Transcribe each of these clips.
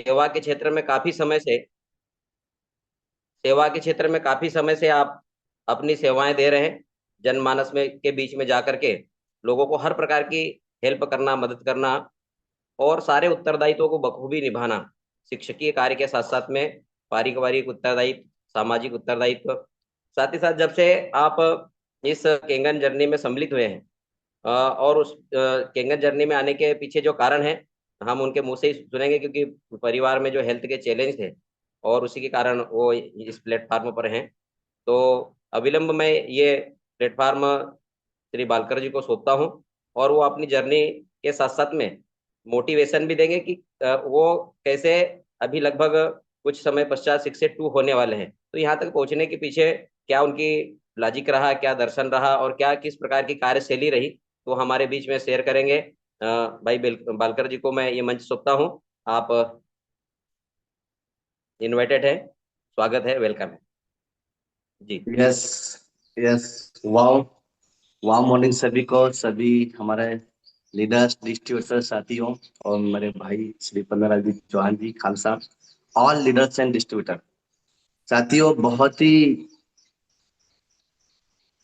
सेवा के क्षेत्र में काफी समय से सेवा के क्षेत्र में काफी समय से आप अपनी सेवाएं दे रहे हैं। जनमानस में के बीच में जाकर के लोगों को हर प्रकार की हेल्प करना, मदद करना और सारे उत्तरदायित्वों को बखूबी निभाना, शिक्षकीय कार्य के साथ साथ में पारिवारिक उत्तरदायित्व, सामाजिक उत्तरदायित्व। साथ ही साथ जब से आप इस केंगन जर्नी में सम्मिलित हुए हैं, और उस केंगन जर्नी में आने के पीछे जो कारण है हम उनके मुंह से ही सुनेंगे, क्योंकि परिवार में जो हेल्थ के चैलेंज थे और उसी के कारण वो इस प्लेटफार्म पर हैं। तो अविलंब मैं ये प्लेटफार्म श्री बालकर जी को सौंपता हूँ, और वो अपनी जर्नी के साथ साथ में मोटिवेशन भी देंगे कि वो कैसे अभी लगभग कुछ समय पश्चात शिक्षक 2 होने वाले हैं, तो यहाँ तक पहुंचने के पीछे क्या उनकी लॉजिक रहा, क्या दर्शन रहा और क्या किस प्रकार की कार्यशैली रही, तो हमारे बीच में शेयर करेंगे। भाई बालकर जी को मैं ये मंच सौंपता हूँ। आप इनवाइटेड है, स्वागत है, वेलकम है जी। Yes. Yes. Wow. Wow morning सभी को, सभी हमारे लीडर्स, डिस्ट्रीब्यूटर साथियों और मेरे भाई श्री पंद्रह ji Chauhan ji Khalsa, all leaders and distributor साथियों, बहुत ही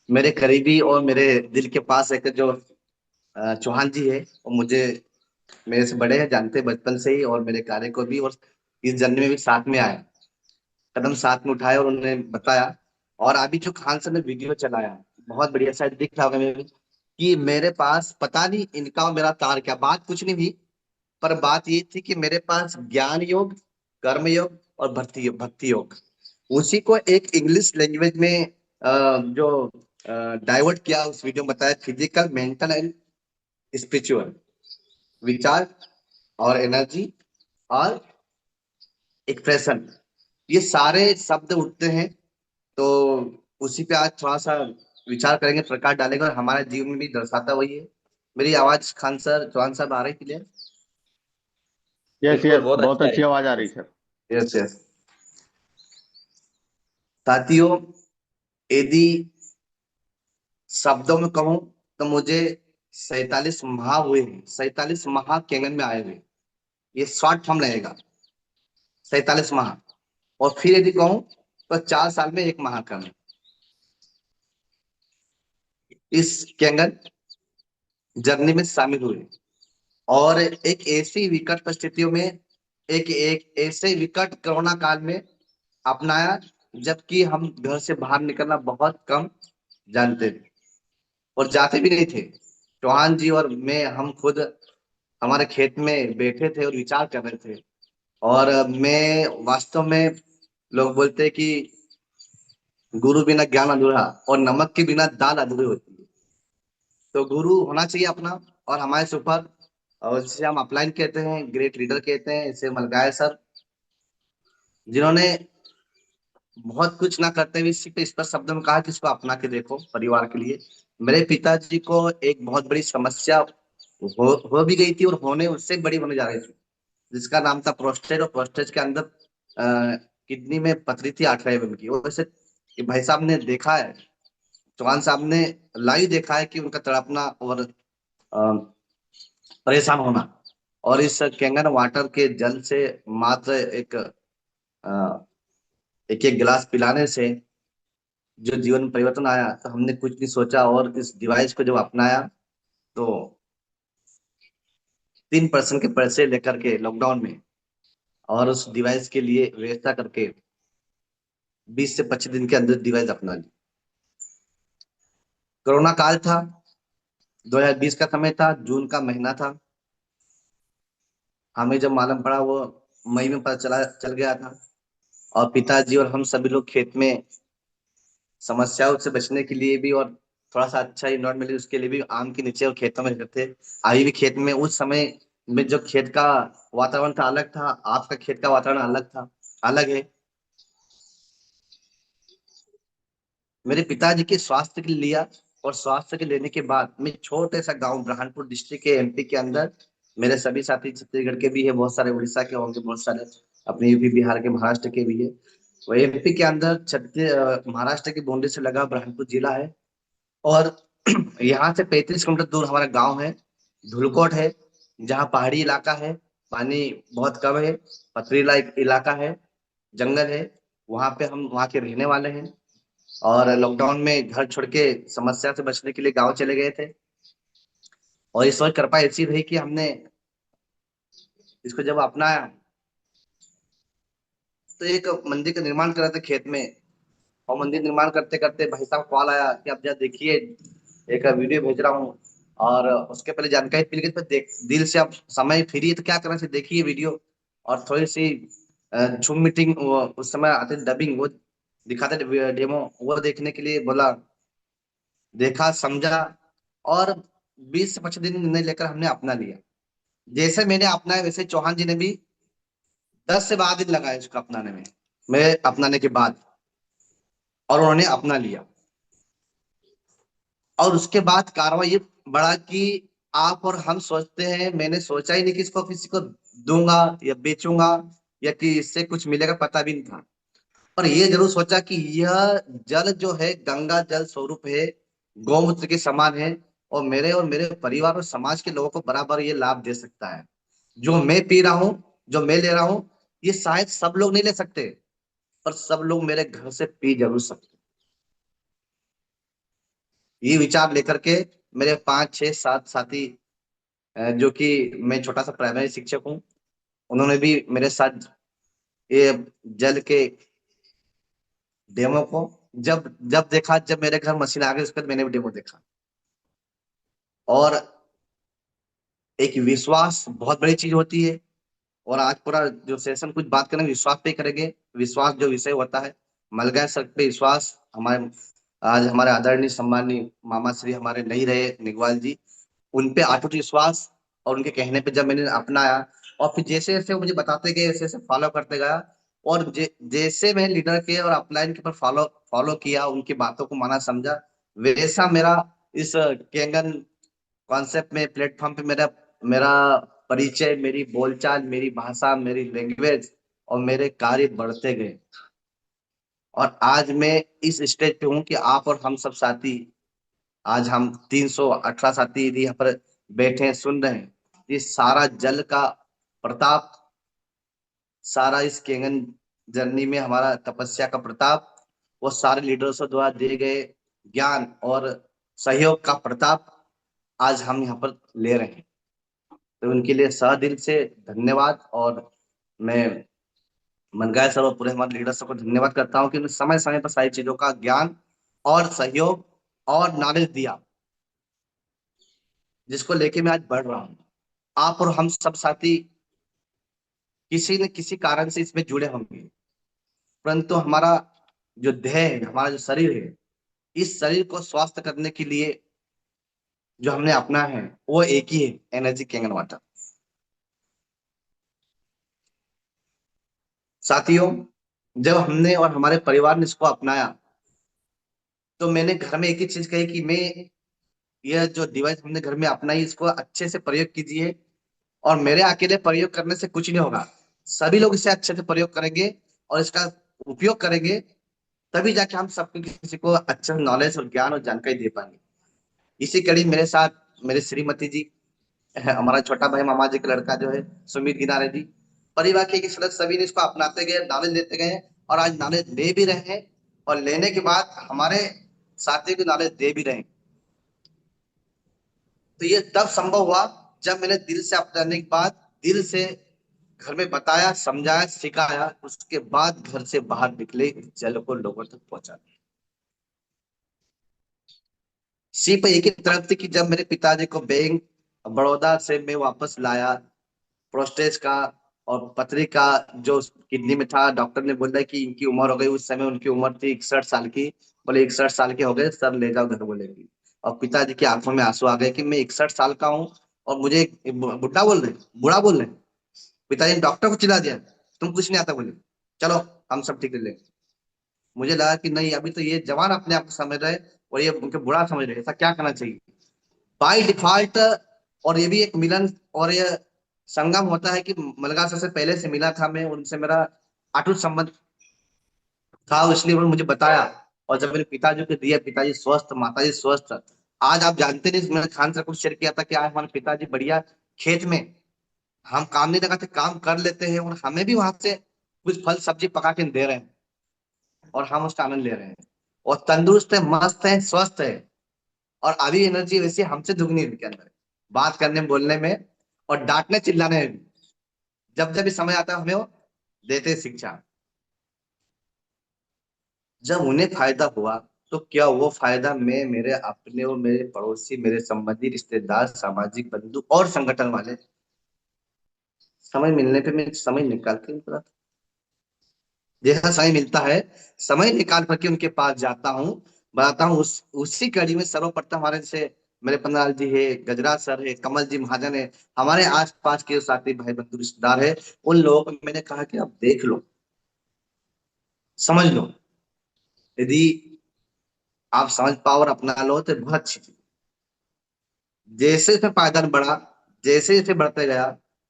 मेरे करीबी और मेरे दिल के पास एक जो चौहान जी है, वो मुझे मेरे से बड़े हैं, जानते हैं बचपन से ही, और मेरे कार्य को भी, और इस जर्नी में भी साथ में आए, कदम साथ में उठाए और उन्होंने बताया। और अभी जो खान सर ने वीडियो चलाया, बहुत बढ़िया, शायद दिख रहा होगा मेरे कि मेरे पास पता नहीं इनका और मेरा तार क्या, बात कुछ नहीं थी, पर बात ये थी कि मेरे पास ज्ञान योग, कर्म योग और भक्ति योग, उसी को एक इंग्लिश लैंग्वेज में जो डाइवर्ट किया, उस वीडियो में बताया फिजिकल, मेंटल एंड स्पिरिचुअल, विचार और एनर्जी और एक्सप्रेशन, ये सारे शब्द उठते हैं। तो उसी पे आज थोड़ा सा विचार करेंगे, प्रकाश डालेंगे, और हमारे जीवन में भी दर्शाता वही है। मेरी आवाज खान सर, चौहान साहब आ रही क्लियर? यस बिल्कुल, यस, बहुत बहुत अच्छा है। अच्छी आवाज आ रही सर। Yes yes. साथियों, यदि शब्दों में कहूं तो मुझे 47 माह हुए हैं, 47 माह केंगन में आए हुए, ये शॉर्ट फॉर्म लगेगा, 47 माह। और फिर यदि कहूं तो 4 साल में एक महाकर्म इस केंगन जर्नी में शामिल हुए, और एक ऐसी विकट परिस्थितियों में, एक एक ऐसे विकट कोरोना काल में अपनाया, जबकि हम घर से बाहर निकलना बहुत कम जानते थे और जाते भी नहीं थे। चौहान जी और मैं, हम खुद हमारे खेत में बैठे थे और विचार कर रहे थे। और मैं वास्तव में, लोग बोलते हैं कि गुरु बिना ज्ञान अधूरा और नमक के बिना दाल अधूरी होती है। तो गुरु होना चाहिए अपना, और हमारे से ऊपर, और जिसे हम अपलाइन कहते हैं, ग्रेट लीडर कहते हैं, इसे मलगाय सर, जिन्होंने बहुत कुछ ना करते हुए इसी पे इस पर शब्दों में कहा कि इसको अपना के देखो परिवार के लिए। मेरे पिताजी को एक बहुत बड़ी समस्या हो भी गई थी, और होने उससे बड़ी होने जा रही थी, जिसका नाम था प्रोस्टेट, और प्रोस्टेट के अंदर किडनी में पथरी थी 18 mm की। वैसे ये भाई साहब ने देखा है, चौहान साहब ने लाइव देखा है कि उनका तड़पना और परेशान होना, और इस कैंगन वाटर के जल से मात्र एक एक गिलास पिलाने से जो जीवन में परिवर्तन आया, तो हमने कुछ नहीं सोचा, और इस डिवाइस को जब अपनाया तो 3% के पैसे लेकर के लॉकडाउन में, और उस डिवाइस के लिए व्यवस्था करके 20 से 25 दिन के अंदर डिवाइस अपना ली। कोरोना काल था, 2020 का समय था, जून का महीना था। हमें जब मालूम पड़ा वो मई में पता चल गया था, और पिताजी और हम सभी लोग खेत में समस्याओं से बचने के लिए भी, और थोड़ा सा अच्छा इन्वायरमेंट मिले उसके लिए भी, आम के नीचे और खेतों में रहते थे। अभी भी खेत में, उस समय में जो खेत का वातावरण था अलग था, आपका खेत का वातावरण अलग था, अलग है। मेरे पिताजी के स्वास्थ्य के लिए लिया, और स्वास्थ्य के लेने के बाद मैं छोटे सा गांव बुरहानपुर डिस्ट्रिक्ट के एमपी के अंदर, मेरे सभी साथी छत्तीसगढ़ के भी है, बहुत सारे उड़ीसा के होंगे, बहुत सारे अपने यूपी बिहार के, महाराष्ट्र के भी है। वो एमपी के अंदर महाराष्ट्र की बाउंड्री से लगा बुरहानपुर जिला है। और यहाँ से 35 किलोमीटर दूर हमारा गांव है, धुलकोट है, जहाँ पहाड़ी इलाका है, पानी बहुत कम है, पथरीला एक इलाका है, जंगल है, वहां पे हम वहां के रहने वाले हैं। और लॉकडाउन में घर छोड़ के समस्या से बचने के लिए गांव चले गए थे। और इस वक्त कृपा ऐसी रही कि हमने इसको जब अपनाया, तो एक मंदिर का निर्माण कर रहे थे खेत में। और मंदिर निर्माण करते करते भाई साहब कॉल आया कि अब जरा देखिए, एक वीडियो भेज रहा हूँ। और उसके पहले जानकारी मिल गई, तो देख दिल से, अब समय फ्री है तो क्या करना चाहिए, देखिए वीडियो। और थोड़ी सी जूम मीटिंग उस समय आते डबिंग वो दिखाते डेमो, वो देखने के लिए बोला। देखा, समझा, और 20 से 25 दिन निर्णय लेकर हमने अपना लिया। जैसे मैंने अपनाया वैसे चौहान जी ने भी 10 से 12 दिन लगाए इसको अपनाने में, मेरे अपनाने के बाद। और उन्होंने अपना लिया। और उसके बाद कार्रवाई ये बढ़ा कि आप और हम सोचते हैं, मैंने सोचा ही नहीं कि इसको किसी को दूंगा या बेचूंगा या कि इससे कुछ मिलेगा, पता भी नहीं था। और ये जरूर सोचा कि यह जल जो है गंगा जल स्वरूप है, गौमूत्र के समान है। और मेरे परिवार और समाज के लोगों को बराबर ये लाभ दे सकता है। जो मैं पी रहा हूँ, जो मैं ले रहा हूँ, ये शायद सब लोग नहीं ले सकते, पर सब लोग मेरे घर से पी जरूर सकते। ये विचार लेकर के मेरे 5 6 7 साथी, जो कि मैं छोटा सा प्राइमरी शिक्षक हूँ, उन्होंने भी मेरे साथ ये जल के डेमो को, जब जब देखा, जब मेरे घर मशीन आ गई उसके बाद मैंने भी डेमो देखा। और एक विश्वास बहुत बड़ी चीज होती है। और आज पूरा जो सेशन कुछ बात करेंगे विश्वास पे ही करेंगे। विश्वास जो विषय होता है, मलगा सर पे विश्वास। हमारे आज हमारे आदरणीय सम्माननीय मामा श्री हमारे नहीं रहे निगवाल जी, उन पे अटूट विश्वास। और उनके कहने पे जब मैंने अपनाया, और फिर जैसे जैसे वो मुझे बताते गए, वैसे वैसे फॉलो करते गया। और जैसे मैं लीडर के और अपलाइन के ऊपर फॉलो फॉलो किया, उनकी बातों को माना समझा, वैसा मेरा इस केंगन कॉन्सेप्ट में, प्लेटफॉर्म पे मेरा मेरा परिचय, मेरी बोलचाल, मेरी भाषा, मेरी लैंग्वेज और मेरे कार्य बढ़ते गए। और आज मैं इस स्टेज पे हूँ कि आप और हम सब साथी, आज हम 318 साथी यदि यहाँ पर बैठे हैं, सुन रहे हैं। ये सारा जल का प्रताप, सारा इस केंगन जर्नी में हमारा तपस्या का प्रताप, वो सारे लीडर्स द्वारा दिए गए ज्ञान और सहयोग का प्रताप आज हम यहाँ पर ले रहे हैं। तो उनके लिए सह दिल से धन्यवाद। और मैं मनगाय सर और पूरे हमारे लीडर सबको धन्यवाद करता हूँ कि उन्होंने समय समय पर सारी चीजों का ज्ञान और सहयोग और नॉलेज दिया, जिसको लेके मैं आज बढ़ रहा हूँ। आप और हम सब साथी किसी न किसी कारण से इसमें जुड़े होंगे, परंतु हमारा जो देह है, हमारा जो शरीर है, इस शरीर को स्वस्थ करने के लिए जो हमने अपना है वो एक ही है, एनर्जी कैंगन वाटर। साथियों, जब हमने और हमारे परिवार ने इसको अपनाया, तो मैंने घर में एक ही चीज कही कि मैं, यह जो डिवाइस हमने घर में अपनाई, इसको अच्छे से प्रयोग कीजिए। और मेरे अकेले प्रयोग करने से कुछ नहीं होगा, सभी लोग इसे अच्छे से प्रयोग करेंगे और इसका उपयोग करेंगे, तभी जाके हम सबको किसी को अच्छा नॉलेज और ज्ञान और जानकारी दे पाएंगे। इसी कड़ी मेरे साथ मेरे श्रीमती जी, हमारा छोटा भाई मामा जी का लड़का जो है सुमित गिनारे जी, परिवार के एक सदस्य, सभी ने इसको अपनाते गए, नॉलेज लेते गए। और आज नॉलेज ले भी रहे हैं, और लेने के बाद हमारे साथियों को नॉलेज दे भी रहे हैं। तो ये तब संभव हुआ जब मैंने दिल से अपनाने के बाद, दिल से घर में बताया, समझाया, सिखाया, उसके बाद घर से बाहर निकले, जल को लोगों तक पहुंचा। सिर्फ एक ही तरफ थी कि जब मेरे पिताजी को बैंक बड़ौदा से मैं वापस लाया, प्रोस्टेज का और पथरी का जो किडनी में था, डॉक्टर ने बोला कि इनकी उम्र हो गई। उस समय उनकी उम्र थी 61 साल की। बोले 61 साल के हो गए सर, ले जाओ घर बोलेगी। और पिताजी की आंखों में आंसू आ गए कि मैं 61 साल का हूँ और मुझे बुढ़ा बोल रहे, बूढ़ा बोल रहे। पिताजी ने डॉक्टर को चिल्ला दिया, तुम कुछ नहीं आता, बोले चलो हम सब ठीक कर लेंगे। मुझे लगा कि नहीं, अभी तो ये जवान अपने आप को समझ रहे और ये उनके बुढ़ा समझ रहे, ऐसा क्या करना चाहिए बाई डिफॉल्ट। और ये भी एक मिलन और ये संगम होता है कि मलगा सर से पहले से मिला था मैं, उनसे मेरा अटूट संबंध था, इसलिए उन्होंने मुझे बताया। और जब मेरे पिताजी को दिया, पिताजी स्वस्थ, माताजी स्वस्थ। आज आप जानते नहीं, मैंने खान सर को शेयर किया था कि आज हमारे पिताजी बढ़िया खेत में हम काम नहीं लगाते, काम कर लेते हैं और हमें भी वहां से कुछ फल सब्जी पका के दे रहे हैं और हम उसका आनंद ले रहे हैं और तंदुरुस्त है, मस्त है, स्वस्थ है। और अभी एनर्जी वैसे हमसे दुगनी है इनके अंदर, बात करने में, बोलने में और डांटने चिल्लाने में भी। जब जब भी समय आता है हमें वो देते हैं शिक्षा। जब उन्हें फायदा हुआ तो क्या वो फायदा मैं, मेरे अपने और मेरे पड़ोसी, मेरे संबंधी, रिश्तेदार, सामाजिक बंधु और संगठन वाले, समय मिलने पे मैं समय निकाल के निकला था। जैसा समय मिलता है समय निकाल करके उनके पास जाता हूँ, बताता हूँ। उसी कड़ी में सर्वप्रथम हमारे जैसे मेरे पन्नालाल जी है, गजराज सर है, कमल जी महाजन है, हमारे आस पास के साथी भाई बंधु रिश्तेदार है, उन लोगों को मैंने कहा कि आप देख लो, समझ लो। यदि आप समझ पाओ और अपना लो तो बहुत अच्छी चीज। जैसे जैसे पायदान बढ़ा, जैसे जैसे बढ़ते गया,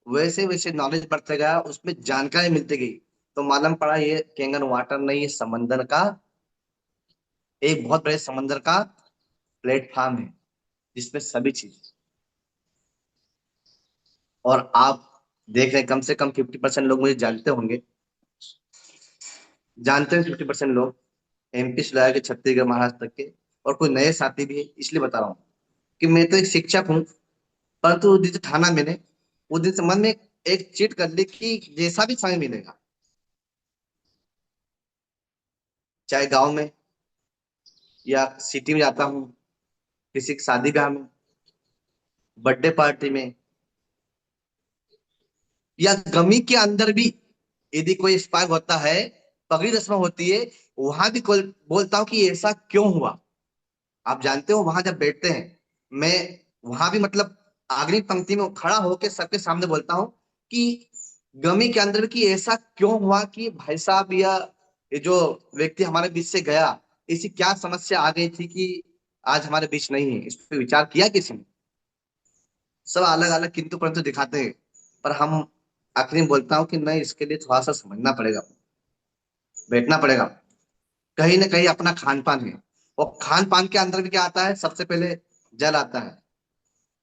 वैसे वैसे नॉलेज बढ़ते गया, उसमें जानकारी मिलती गई, तो मालूम पड़ा ये कैंगन वाटर नहीं, ये समंदर का एक बहुत बड़े समंदर का प्लेटफॉर्म है जिसमें सभी चीज। और आप देख रहे हैं कम से कम 50% लोग मुझे जानते होंगे, जानते हैं 50% लोग, एमपी से लगा के छत्तीसगढ़ महाराष्ट्र तक के, और कोई नए साथी भी है। इसलिए बता रहा हूँ कि मैं तो एक शिक्षक हूँ, परंतु उस दिन से ठाना मैंने, उस दिन से मन में एक चीट कर ली कि जैसा भी समय मिलेगा, चाहे गांव में या सिटी में जाता हूँ, किसी की शादी ब्याह में, बर्थडे पार्टी में, या गमी के अंदर भी यदि कोई स्पार्क होता है, पगड़ी रस्म होती है, वहां भी कोई बोलता हूँ कि ऐसा क्यों हुआ। आप जानते हो वहां जब बैठते हैं, मैं वहां भी मतलब आखिरी पंक्ति में खड़ा होकर सबके सामने बोलता हूँ कि गमी के अंदर भी कि ऐसा क्यों हुआ कि भाई साहब या ये जो व्यक्ति हमारे बीच से गया, ऐसी क्या समस्या आ गई थी कि आज हमारे बीच नहीं है। इस पर विचार किया किसी ने? सब अलग अलग किंतु परंतु दिखाते हैं, पर हम आखिरी में बोलता हूँ कि नहीं, इसके लिए थोड़ा सा समझना पड़ेगा, बैठना पड़ेगा। कहीं ना कहीं अपना खान पान है, और खान पान के अंदर भी क्या आता है, सबसे पहले जल आता है।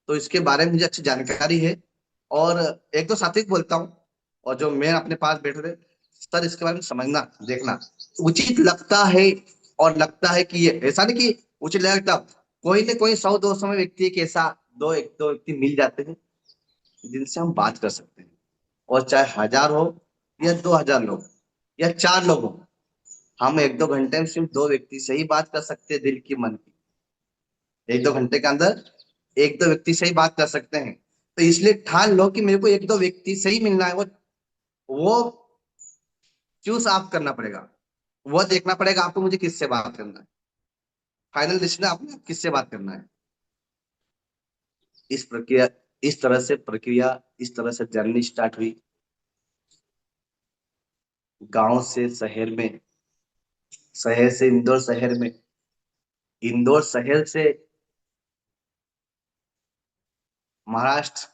तो इसके बारे में मुझे अच्छी जानकारी है, और एक दो साथी को बोलता हूँ, और जो मैं अपने पास बैठे थे, सर इसके बारे में समझना, देखना उचित लगता है। और लगता है कि ये ऐसा नहीं कि उचित लगता, कोई ना कोई 100 200 में व्यक्ति एक ऐसा एक दो व्यक्ति मिल जाते हैं जिनसे हम बात कर सकते हैं। और चाहे 1000 हो या 2000 लोग या 4 लोग हो, हम एक दो घंटे में सिर्फ दो व्यक्ति से ही बात कर सकते हैं, दिल की मन की। एक दो घंटे के अंदर एक दो व्यक्ति से ही बात कर सकते हैं। तो इसलिए ठान लो कि मेरे को एक दो व्यक्ति से ही मिलना है। वो चूज आप करना पड़ेगा, वो देखना पड़ेगा आपको मुझे किससे बात करना है। फाइनल डिसीजन आपने किससे बात करना है। इस प्रक्रिया, इस तरह से प्रक्रिया, इस तरह से जर्नी स्टार्ट हुई, गांव से शहर में, शहर से इंदौर शहर में, इंदौर शहर से महाराष्ट्र,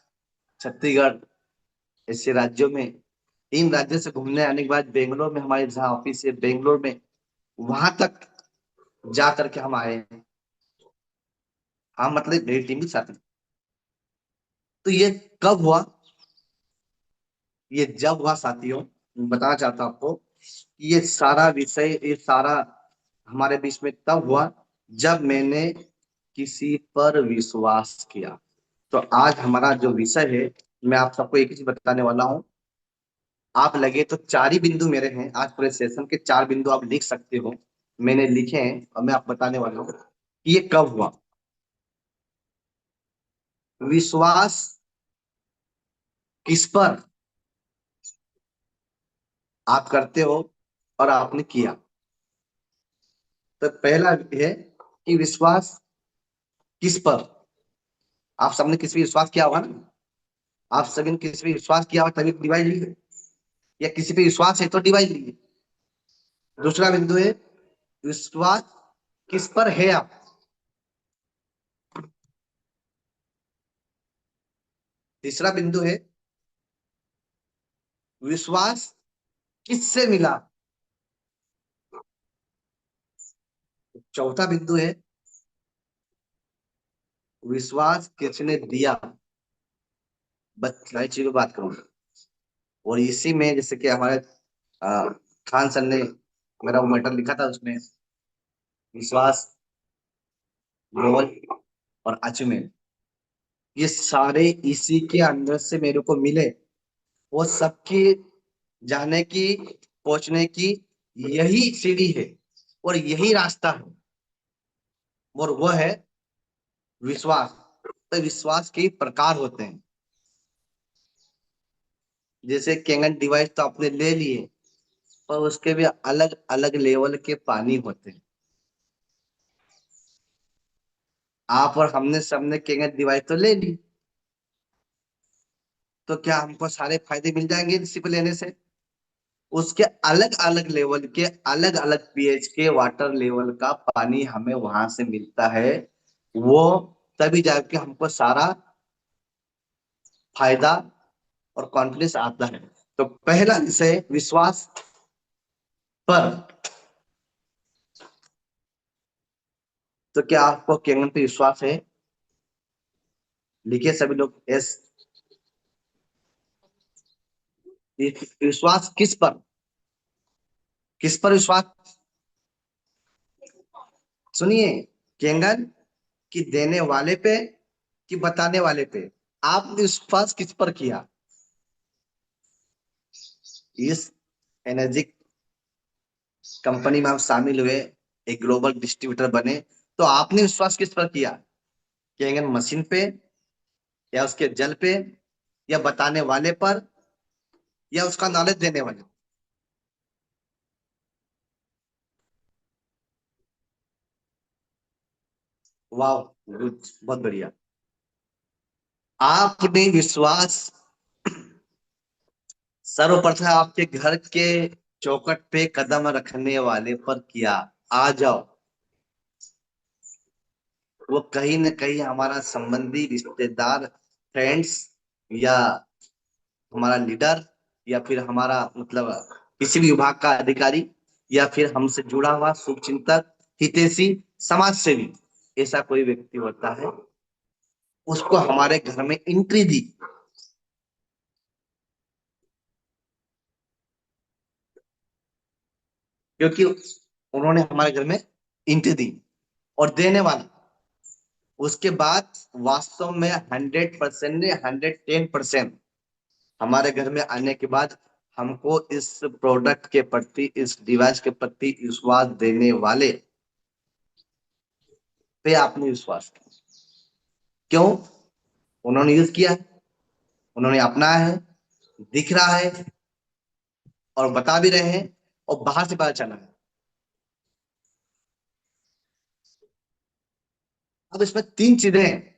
छत्तीसगढ़, ऐसे राज्यों में, इन राज्यों से घूमने आने के बाद बेंगलोर में हमारे जहाँ ऑफिस है, बेंगलोर में, वहां तक जा करके हम आए हैं। हाँ मतलब मेरी टीम भी साथ में। तो ये कब हुआ? ये जब हुआ साथियों, मैं बताना चाहता हूं आपको कि ये सारा विषय, ये सारा हमारे बीच में तब हुआ जब मैंने किसी पर विश्वास किया। तो आज हमारा जो विषय है, मैं आप सबको एक ही चीज बताने वाला हूँ। आप लगे तो 4 ही बिंदु मेरे हैं, आज पूरे सेशन के 4 बिंदु आप लिख सकते हो, मैंने लिखे हैं, और मैं आपको बताने वाला हूँ कि ये कब हुआ। विश्वास किस पर आप करते हो और आपने किया। तो पहला है कि विश्वास किस पर, आप सबने किस पे विश्वास किया होगा ना, आप सभी ने किसी पे विश्वास किया होगा तभी डिवाइस लिए, या किसी पे विश्वास है तो डिवाइस लिए। दूसरा बिंदु है विश्वास किस पर है आप। तीसरा बिंदु है विश्वास किससे मिला। चौथा बिंदु है विश्वास किसने दिया। बस सारी चीजों की बात करूंगा। और इसी में जैसे कि हमारे अ, खान सर ने मेरा वो मैटर लिखा था, उसमें विश्वास, ग्लोबल और अचीवमेंट, ये सारे इसी के अंदर से मेरे को मिले। वो सबकी जाने की, पहुंचने की यही सीढ़ी है और यही रास्ता है, और वह है विश्वास। तो विश्वास के प्रकार होते हैं। जैसे कैंगन डिवाइस तो आपने ले लिए, पर उसके भी अलग अलग लेवल के पानी होते हैं। आप और हमने सबने कैंगन डिवाइस तो ले ली, तो क्या हमको सारे फायदे मिल जाएंगे इसी को लेने से? उसके अलग अलग लेवल के, अलग अलग पीएच के वाटर लेवल का पानी हमें वहां से मिलता है। वो तभी जाके हमको सारा फायदा और कॉन्फिडेंस आता है। तो पहला विषय विश्वास पर। तो क्या आपको केंगन पे विश्वास है? लिखिए सभी लोग यस। विश्वास किस पर? किस पर विश्वास? सुनिए, केंगन की देने वाले पे कि बताने वाले पे? आपने विश्वास किस पर किया? इस एनर्जी कंपनी में आप शामिल हुए, एक ग्लोबल डिस्ट्रीब्यूटर बने, तो आपने विश्वास किस पर किया? केंगन मशीन पे, या उसके जल पे, या बताने वाले पर, या उसका नॉलेज देने वाले? वाह, गुड, बहुत बढ़िया। आपने विश्वास सर्वप्रथम आपके घर के चौखट पे कदम रखने वाले पर किया। आ जाओ, वो कहीं न कहीं हमारा संबंधी, रिश्तेदार, फ्रेंड्स, या हमारा लीडर, या फिर हमारा मतलब किसी भी विभाग का अधिकारी, या फिर हमसे जुड़ा हुआ शुभचिंतक, हितैषी, समाज सेवी, ऐसा कोई व्यक्ति होता है, उसको हमारे घर में एंट्री दी। क्योंकि उन्होंने हमारे घर में एंट्री दी। और देने वाला, उसके बाद वास्तव में 100%, 110% हमारे घर में आने के बाद हमको इस प्रोडक्ट के प्रति, इस डिवाइस के प्रति विश्वास देने वाले पे आपने विश्वास किया। क्यों? उन्होंने यूज किया है, उन्होंने अपनाया है, दिख रहा है, और बता भी रहे हैं, और बाहर से पता चला है। अब इसमें तीन चीजें हैं: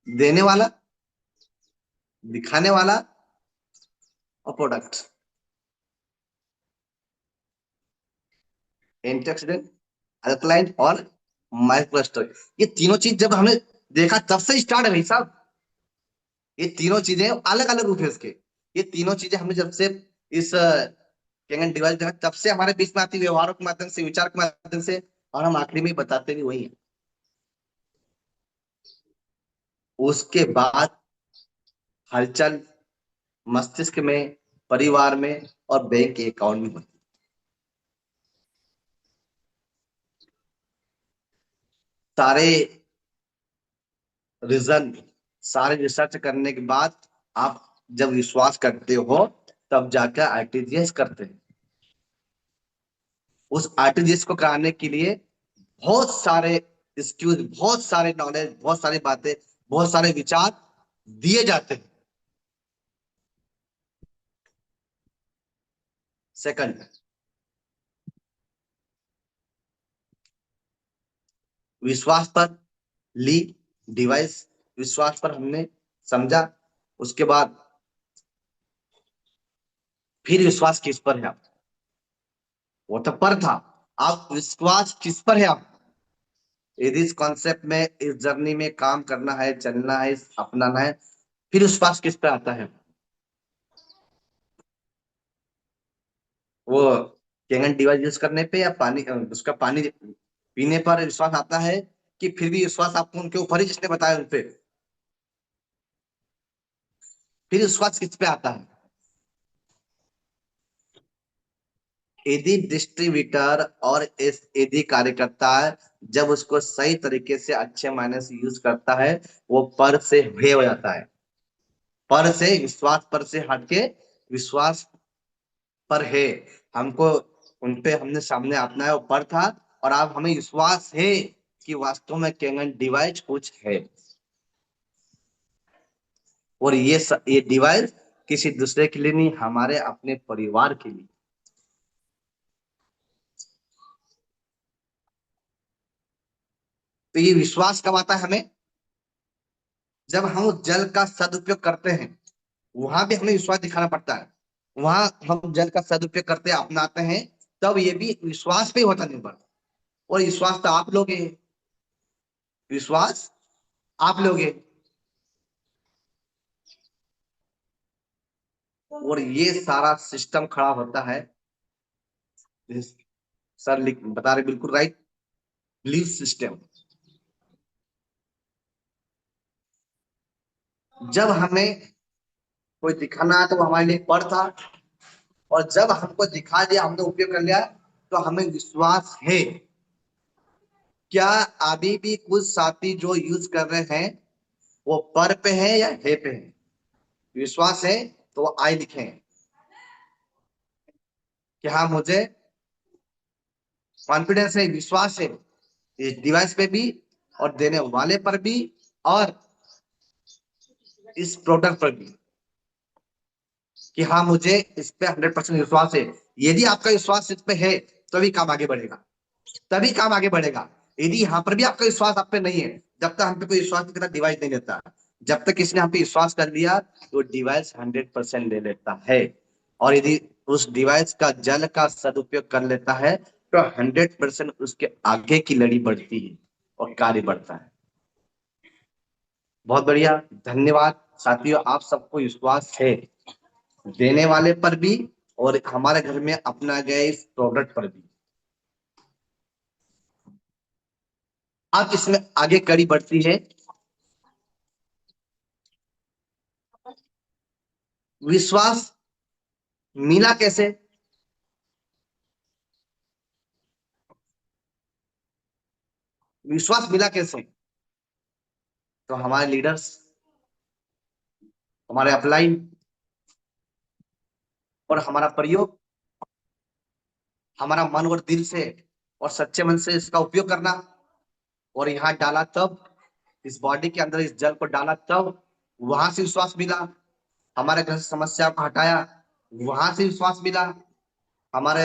देने वाला, दिखाने वाला, और प्रोडक्ट, एंटीऑक्सीडेंट, अल्कलाइन और माइक्रोस्टोर। ये तीनों चीज जब हमने देखा तब से स्टार्ट है भाई साहब। ये तीनों चीजें अलग अलग रूप है इसके। ये तीनों चीजें हमने जब से इस कैंगन डिवाइस देखा, तब से हमारे बीच में आती, व्यवहारों के माध्यम से, विचार के माध्यम से, और हम आखिरी में बताते भी वही हैं। उसके बाद हलचल मस्तिष्क में, परिवार में, और बैंक के अकाउंट में होती है। सारे रीजन, सारे रिसर्च करने के बाद आप जब विश्वास करते हो, तब जाकर आरटीजीएस करते हैं। उस आरटीजीएस को कराने के लिए बहुत सारे स्किल्स, बहुत सारे नॉलेज, बहुत सारी बातें, बहुत सारे विचार दिए जाते हैं। सेकंड, विश्वास पर ली डिवाइस, विश्वास पर हमने समझा। उसके बाद फिर विश्वास किस पर है आप? वो तो पर था। आप विश्वास किस पर है आप? यदि इस कॉन्सेप्ट में, इस जर्नी में काम करना है, चलना है, अपनाना है, फिर विश्वास किस पे आता है? वो कैंगन डिवाइस यूज करने पे, या पानी, उसका पानी पीने पर विश्वास आता है, कि फिर भी विश्वास आपको उनके ऊपर ही जिसने बताया उन पे, फिर विश्वास किस पे आता है? यदि डिस्ट्रीब्यूटर और इस यदि कार्यकर्ता जब उसको सही तरीके से अच्छे मायने से यूज करता है, वो पर से हे हो जाता है। पर से विश्वास, पर से हटके विश्वास पर है। हमको उनपे हमने सामने अपनाया, वो पर था, और अब हमें विश्वास है कि वास्तव में कैंगन डिवाइस कुछ है। और ये डिवाइस किसी दूसरे के लिए नहीं, हमारे अपने परिवार के लिए। तो ये विश्वास कब आता है हमें? जब हम उस जल का सदुपयोग करते हैं, वहां भी हमें विश्वास दिखाना पड़ता है। वहां हम जल का सदुपयोग करते अपनाते हैं, तब ये भी विश्वास पे होता निर्भर। और विश्वास तो आप लोगे, विश्वास आप लोगे। और ये सारा सिस्टम खड़ा होता है, सर लिख बता रहे बिल्कुल राइट, बिलीफ सिस्टम। जब हमें कोई दिखाना है तो वो हमारे लिए पर था, और जब हमको दिखा दिया, हमने उपयोग कर लिया, तो हमें विश्वास है। क्या अभी भी कुछ साथी जो यूज कर रहे हैं वो पर पे है या हे पे है? विश्वास है तो वो आई लिखें कि हाँ मुझे कॉन्फिडेंस है, विश्वास है इस डिवाइस पे भी, और देने वाले पर भी, और इस प्रोडक्ट पर भी, कि हाँ मुझे इस पे 100% विश्वास है। यदि आपका विश्वास इस पे है, तभी काम आगे बढ़ेगा, तभी काम आगे बढ़ेगा। यदि यहाँ पर भी आपका विश्वास आप पे नहीं है, जब तक हम पे कोई विश्वास की तरह डिवाइस नहीं देता। जब तक किसी ने हम पे विश्वास कर लिया, तो डिवाइस 100% ले लेता है। और यदि उस डिवाइस का जल का सदुपयोग कर लेता है, तो 100% उसके आगे की लड़ी बढ़ती है और कार्य बढ़ता है। बहुत बढ़िया, धन्यवाद साथियों। आप सबको विश्वास है, देने वाले पर भी और हमारे घर में अपना गया इस प्रोडक्ट पर भी। अब इसमें आगे कड़ी बढ़ती है। विश्वास मिला कैसे? विश्वास मिला कैसे? तो हमारे लीडर्स, हमारे अपलाइन, और हमारा प्रयोग, हमारा मन और दिल से और सच्चे मन से इसका उपयोग करना, और यहाँ डाला तब, इस बॉडी के अंदर इस जल को डाला तब वहां से विश्वास मिला। हमारे घर से समस्या को हटाया, वहां से विश्वास मिला। हमारे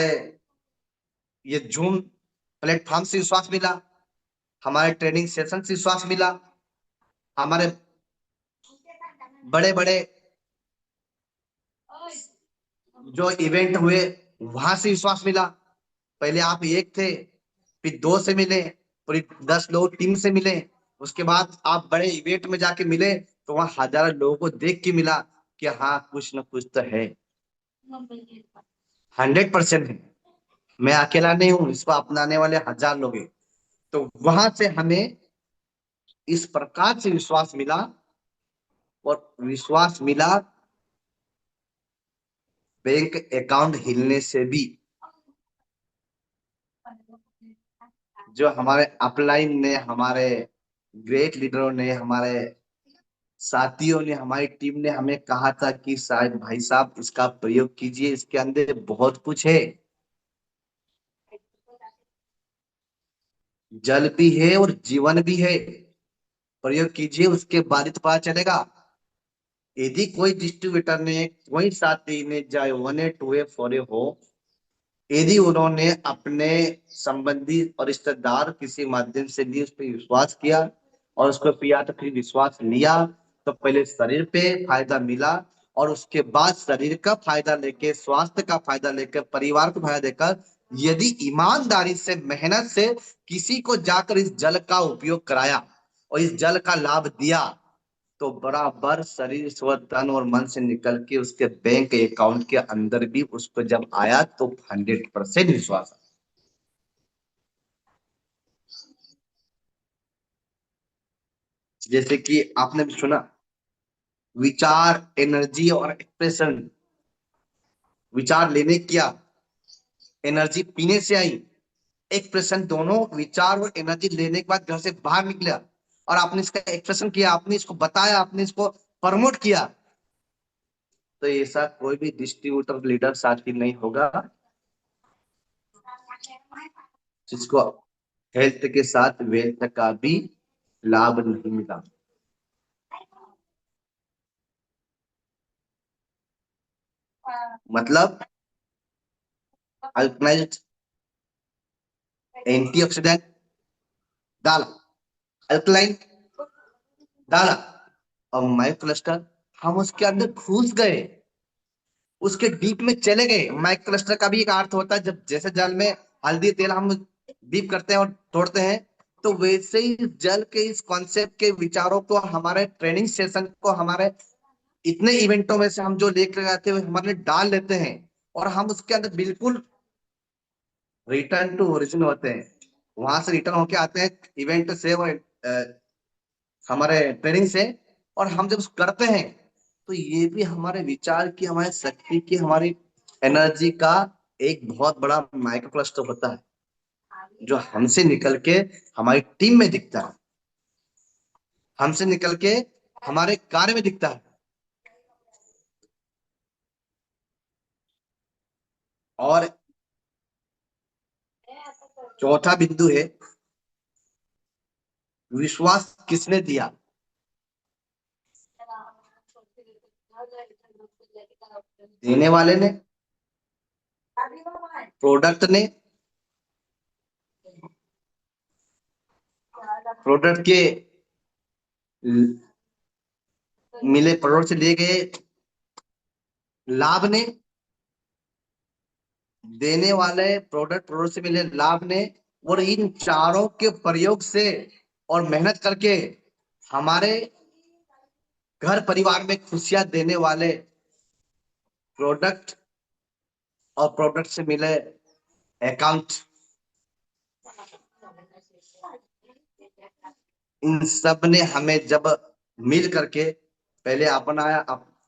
ये जूम प्लेटफॉर्म से विश्वास मिला। हमारे ट्रेनिंग सेशन से विश्वास मिला। हमारे बड़े बड़े जो इवेंट हुए, वहां से विश्वास मिला। पहले आप एक थे, फिर दो से मिले, पूरी 10 लोग टीम से मिले। उसके बाद आप बड़े इवेंट में जाके मिले, तो वहां हजारों लोगों को देख के मिला कि हाँ कुछ ना कुछ तो है। 100% है, मैं अकेला नहीं हूं, इसको अपनाने वाले हजार लोग हैं। तो वहां से हमें इस प्रकार से विश्वास मिला, और विश्वास मिला बैंक अकाउंट हिलने से भी। जो हमारे अपलाइन ने, हमारे ग्रेट लीडरों ने, हमारे साथियों ने, हमारी टीम ने हमें कहा था कि शायद भाई साहब इसका प्रयोग कीजिए, इसके अंदर बहुत कुछ है, जल भी है और जीवन भी है, प्रयोग कीजिए, उसके बाद ही तो पता चलेगा। यदि कोई डिस्ट्रीब्यूटर ने, कोई साथी ने, चाहे 1A 2A 4A हो, यदि उन्होंने अपने संबंधी और रिश्तेदार किसी माध्यम से भी उस पर विश्वास किया और उसको पिया, तो फिर विश्वास लिया, तो पहले शरीर पे फायदा मिला, और उसके बाद शरीर का फायदा लेके, स्वास्थ्य का फायदा लेकर, परिवार को फायदा देकर, यदि ईमानदारी से, मेहनत से किसी को जाकर इस जल का उपयोग कराया और इस जल का लाभ दिया, तो बराबर शरीर स्व तन और मन से निकल के उसके बैंक अकाउंट के अंदर भी उसको जब आया, तो 100% विश्वास। जैसे कि आपने भी सुना, विचार, एनर्जी और एक्सप्रेशन। विचार लेने किया, एनर्जी पीने से आई, एक्सप्रेशन, दोनों विचार और एनर्जी लेने के बाद घर से बाहर निकला और आपने इसका एक्सप्रेशन किया, आपने इसको बताया, आपने इसको प्रमोट किया, तो ऐसा कोई भी डिस्ट्रीब्यूटर लीडर साथी नहीं होगा जिसको हेल्थ के साथ वेल्थ का भी लाभ नहीं मिला। मतलब अल्कलाइज एंटीऑक्सीडेंट डाला, अल्कलाइन डाला, और माइक्रो क्लस्टर, हम उसके अंदर घुस गए, उसके डीप में चले गए। माइक्रो क्लस्टर का भी एक अर्थ होता है, जब जैसे जल में हल्दी तेल हम डीप करते हैं और तोड़ते हैं, तो वैसे ही जल के इस कॉन्सेप्ट के विचारों को हमारे ट्रेनिंग सेशन को हमारे इतने इवेंटों में से हम जो लेकर आते हैं हमारे डाल लेते हैं, और हम उसके अंदर बिल्कुल रिटर्न टू ओरिजिन होते हैं। वहां से रिटर्न होके आते हैं इवेंट से और हमारे ट्रेनिंग से, और हम जब करते हैं तो ये भी हमारे विचार की, हमारे शक्ति की, हमारी एनर्जी का एक बहुत बड़ा माइक्रो क्लस्टर होता है, जो हमसे निकल के हमारी टीम में दिखता है, हमसे निकल के हमारे कार्य में दिखता है। और चौथा बिंदु है, विश्वास किसने दिया? देने वाले ने, प्रोडक्ट ने, प्रोडक्ट के मिले, प्रोडक्ट से लिए गए लाभ ने, देने वाले प्रोडक्ट, प्रोडक्ट से मिले लाभ ने, और इन चारों के प्रयोग से और मेहनत करके हमारे घर परिवार में खुशियां देने वाले प्रोडक्ट और प्रोडक्ट से मिले अकाउंट, इन सब ने हमें जब मिल करके पहले अपनाया,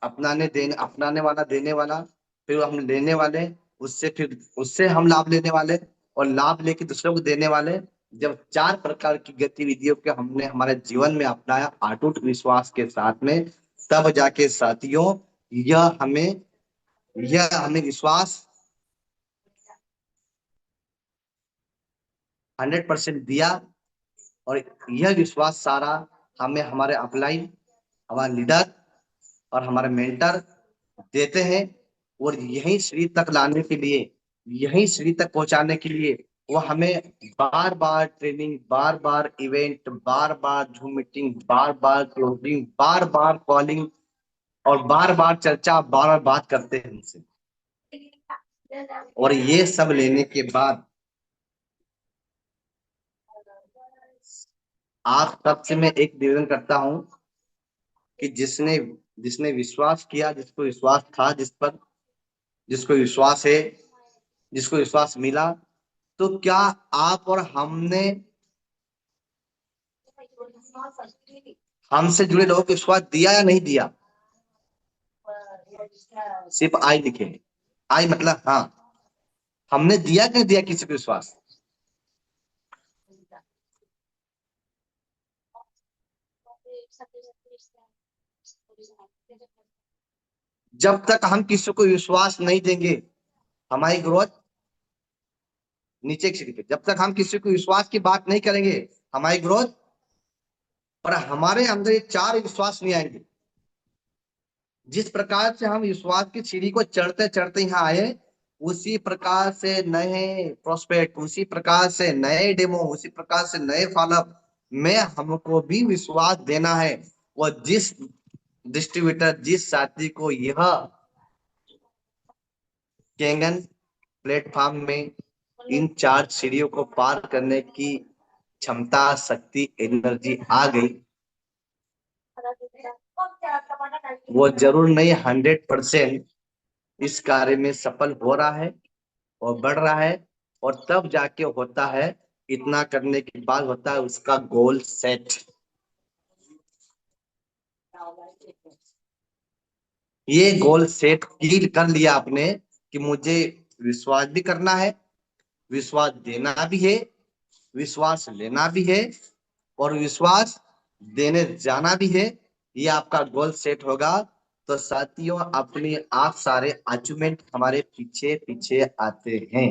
अपनाने वाला, देने वाला, फिर हम लेने वाले, उससे फिर उससे हम लाभ लेने वाले, और लाभ लेके दूसरों को देने वाले, जब चार प्रकार की गतिविधियों के हमने हमारे जीवन में अपनाया अटूट विश्वास के साथ में, तब जाके साथियों यह हमें विश्वास 100% दिया। और यह विश्वास सारा हमें हमारे अपलाइन, हमारे लीडर और हमारे मेंटर देते हैं। और यही श्री तक लाने के लिए, यही श्री तक पहुंचाने के लिए वो हमें बार बार ट्रेनिंग, बार बार इवेंट, बार बार जूम मीटिंग, बार बार क्लोजिंग, बार बार कॉलिंग, और बार बार चर्चा, बार बार बात करते हैं हमसे। और ये सब लेने के बाद आप सबसे मैं एक निवेदन करता हूं कि जिसने जिसने विश्वास किया, जिसको विश्वास था, जिसको विश्वास है, जिसको विश्वास मिला, तो क्या आप और हमने हमसे जुड़े लोगों को विश्वास दिया या नहीं दिया? सिर्फ आई लिखे, आई मतलब हाँ, हमने दिया कि नहीं दिया किसी को विश्वास? जब तक हम किसी को विश्वास नहीं देंगे, हमारी ग्रोथ नीचे की सीढ़ी पे, जब तक हम किसी को विश्वास की बात नहीं करेंगे, हमारी ग्रोथ, और हमारे अंदर ये चार विश्वास नहीं आएंगे। जिस प्रकार से हम विश्वास की सीढ़ी को चढ़ते चढ़ते यहाँ आए, उसी प्रकार से नए प्रोस्पेक्ट, उसी प्रकार से नए डेमो, उसी प्रकार से नए फॉलोअप में हमको भी विश्वास देना है। और जिस डिस्ट्रीब्यूटर, जिस साथी को यह कैंगन प्लेटफॉर्म में इन चार सीढ़ियों को पार करने की क्षमता, शक्ति, एनर्जी आ गई, वो जरूर नहीं 100% इस कार्य में सफल हो रहा है और बढ़ रहा है। और तब जाके होता है, इतना करने के बाद होता है उसका गोल सेट। ये गोल सेट की कर लिया आपने कि मुझे विश्वास भी करना है, विश्वास देना भी है, विश्वास लेना भी है, और विश्वास देने जाना भी है। ये आपका गोल सेट होगा तो साथियों अपने आप सारे अचीवमेंट हमारे पीछे पीछे आते हैं।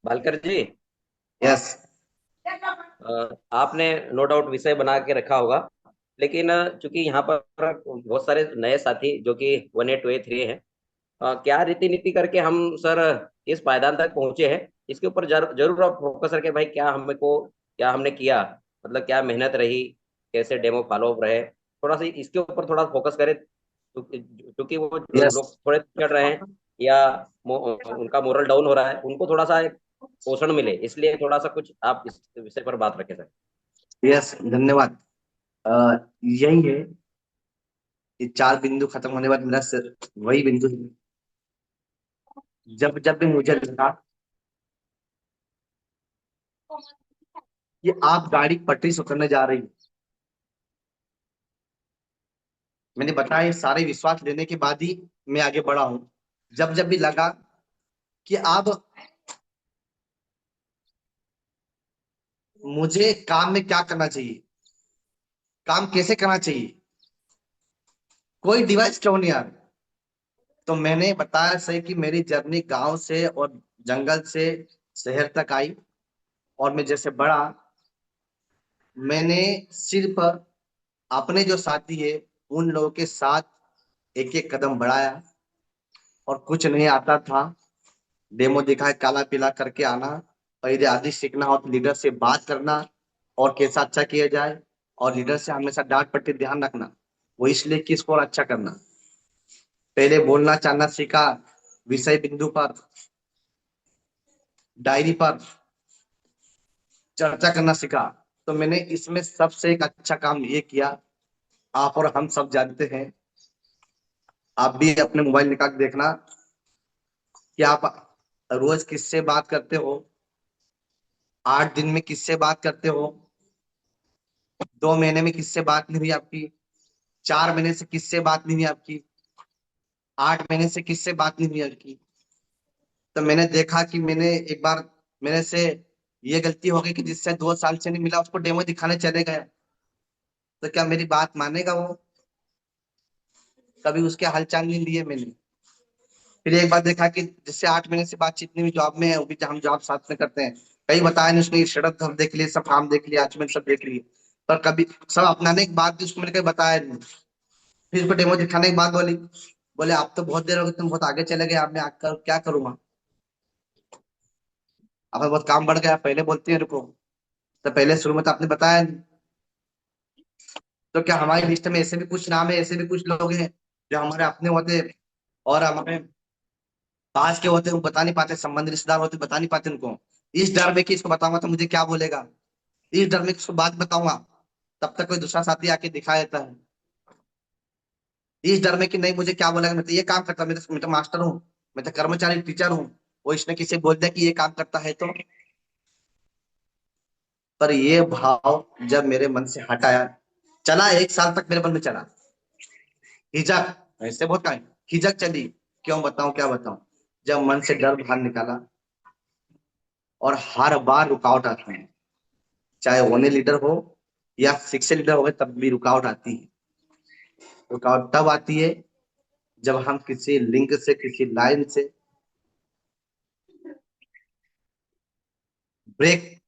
बालकर जी, यस। आपने नो डाउट विषय बना के रखा होगा, लेकिन चूंकि यहाँ पर बहुत सारे नए साथी जो कि 1823 हैं, क्या रीति नीति करके हम सर इस पायदान तक पहुंचे हैं, इसके ऊपर जरूर आप फोकस करके भाई, क्या हमने किया, मतलब क्या मेहनत रही, कैसे डेमो फॉलो अप रहे, थोड़ा सा इसके ऊपर थोड़ा फोकस करें, क्योंकि वो यस। लोग थोड़े चढ़ रहे हैं या उनका मोरल डाउन हो रहा है, उनको थोड़ा सा एक पोषण मिले, इसलिए थोड़ा सा कुछ आप इस विषय पर बात रखें सर। यस, धन्यवाद। यही है, ये 4 बिंदु खत्म होने के बाद मेरा वही बिंदु है। जब जब भी मुझे लगा कि आप गाड़ी पटरी से उतरने जा रही, मैंने बताया ये सारे विश्वास लेने के बाद ही मैं आगे बढ़ा हूं। जब जब भी लगा कि अब मुझे काम में क्या करना चाहिए, काम कैसे करना चाहिए, कोई डिवाइस क्यों नहीं आ रही, तो मैंने बताया सही कि मेरी जर्नी गांव से और जंगल से शहर तक आई, और मैं जैसे बढ़ा, मैंने सिर्फ अपने जो साथी है उन लोगों के साथ एक एक कदम बढ़ाया, और कुछ नहीं आता था, डेमो दिखाए काला पीला करके आना, और यदि आदि सीखना हो तो लीडर से बात करना और कैसा अच्छा किया जाए, और लीडर से हमेशा डांट पट्टी ध्यान रखना, वो इसलिए कि इसको और अच्छा करना। पहले बोलना चाहना सीखा, विषय बिंदु पर, डायरी पर चर्चा करना सीखा। तो मैंने इसमें सबसे एक अच्छा काम ये किया, आप और हम सब जानते हैं, आप भी अपने मोबाइल निकाल के देखना कि आप रोज किससे बात करते हो, 8 दिन में किससे बात करते हो, 2 महीने में किससे बात नहीं हुई आपकी, 4 महीने से किससे बात नहीं हुई आपकी, 8 महीने से किससे बात नहीं हुई आपकी। तो मैंने देखा कि मैंने एक बार मेरे से ये गलती हो गई कि जिससे 2 साल से नहीं मिला उसको डेमो दिखाने चले गए, तो क्या मेरी बात मानेगा वो? कभी उसके हालचाल नहीं लिए मैंने। फिर एक बार देखा कि जिससे 8 महीने से बातचीत नहीं हुई, जॉब में है, वो भी हम जॉब साथ में करते हैं, कहीं बताया नहीं उसने, सड़क सब देख लिए, सब काम देख लिया, अचीवमेंट सब देख लिए, पर कभी सब अपनाने के बाद भी उसको मैंने कहीं बताया नहीं। फिर उसको डेमो दिखाने के बाद बोले आप तो बहुत देर हो गई, तुम बहुत आगे चले गए, अब मैं आकर क्या करूंगा, अब बहुत काम बढ़ गया, पहले बोलती है रुको, तो पहले शुरू में तो आपने बताया नहीं। तो क्या हमारी लिस्ट में ऐसे भी कुछ नाम है, ऐसे भी कुछ लोग हैं जो हमारे अपने होते और हमारे पास के होते, वो बता नहीं पाते, संबंध रिश्तेदार होते बता नहीं पाते उनको, इस डर में कि इसको बताऊंगा तो मुझे क्या बोलेगा, इस डर में कि इसको बात बताऊंगा तब तक कोई दूसरा साथी आके दिखा देता है, इस डर में कि नहीं मुझे क्या बोलेगा, मैं तो ये काम करता, मैं तो मास्टर हूँ, मैं तो कर्मचारी टीचर हूँ, वो इसने किसी बोल दिया कि ये काम करता है तो। पर ये भाव जब मेरे मन से हटाया, चला 1 साल तक मेरे मन में चला, हिचक, ऐसे बहुत टाइम हिचक चली, क्यों बताऊं क्या बताऊं, जब मन से डर बाहर निकाला, और हर बार रुकावट आती है, चाहे होने लीडर हो या शिक्षक लीडर हो, तब भी रुकावट आती है। रुकावट तब आती है जब हम किसी लिंक से, किसी लाइन से ब्रेक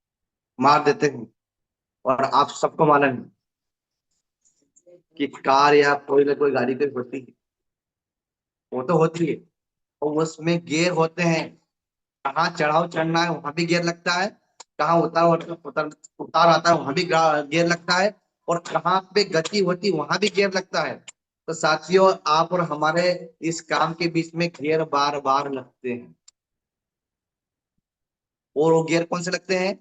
मार देते हैं, और आप सबको मालूम है कि कार या कोई ना कोई गाड़ी तो होती है, वो तो होती है, और उसमें गियर होते हैं, कहाँ चढ़ाव चढ़ना है वहां भी गियर लगता है, कहाँ उतार आता है वहां भी गियर लगता है, और कहाँ पे गति होती वहां भी गियर लगता है। तो साथियों आप और हमारे इस काम के बीच में गियर बार बार लगते हैं, और वो गियर कौन से लगते हैं?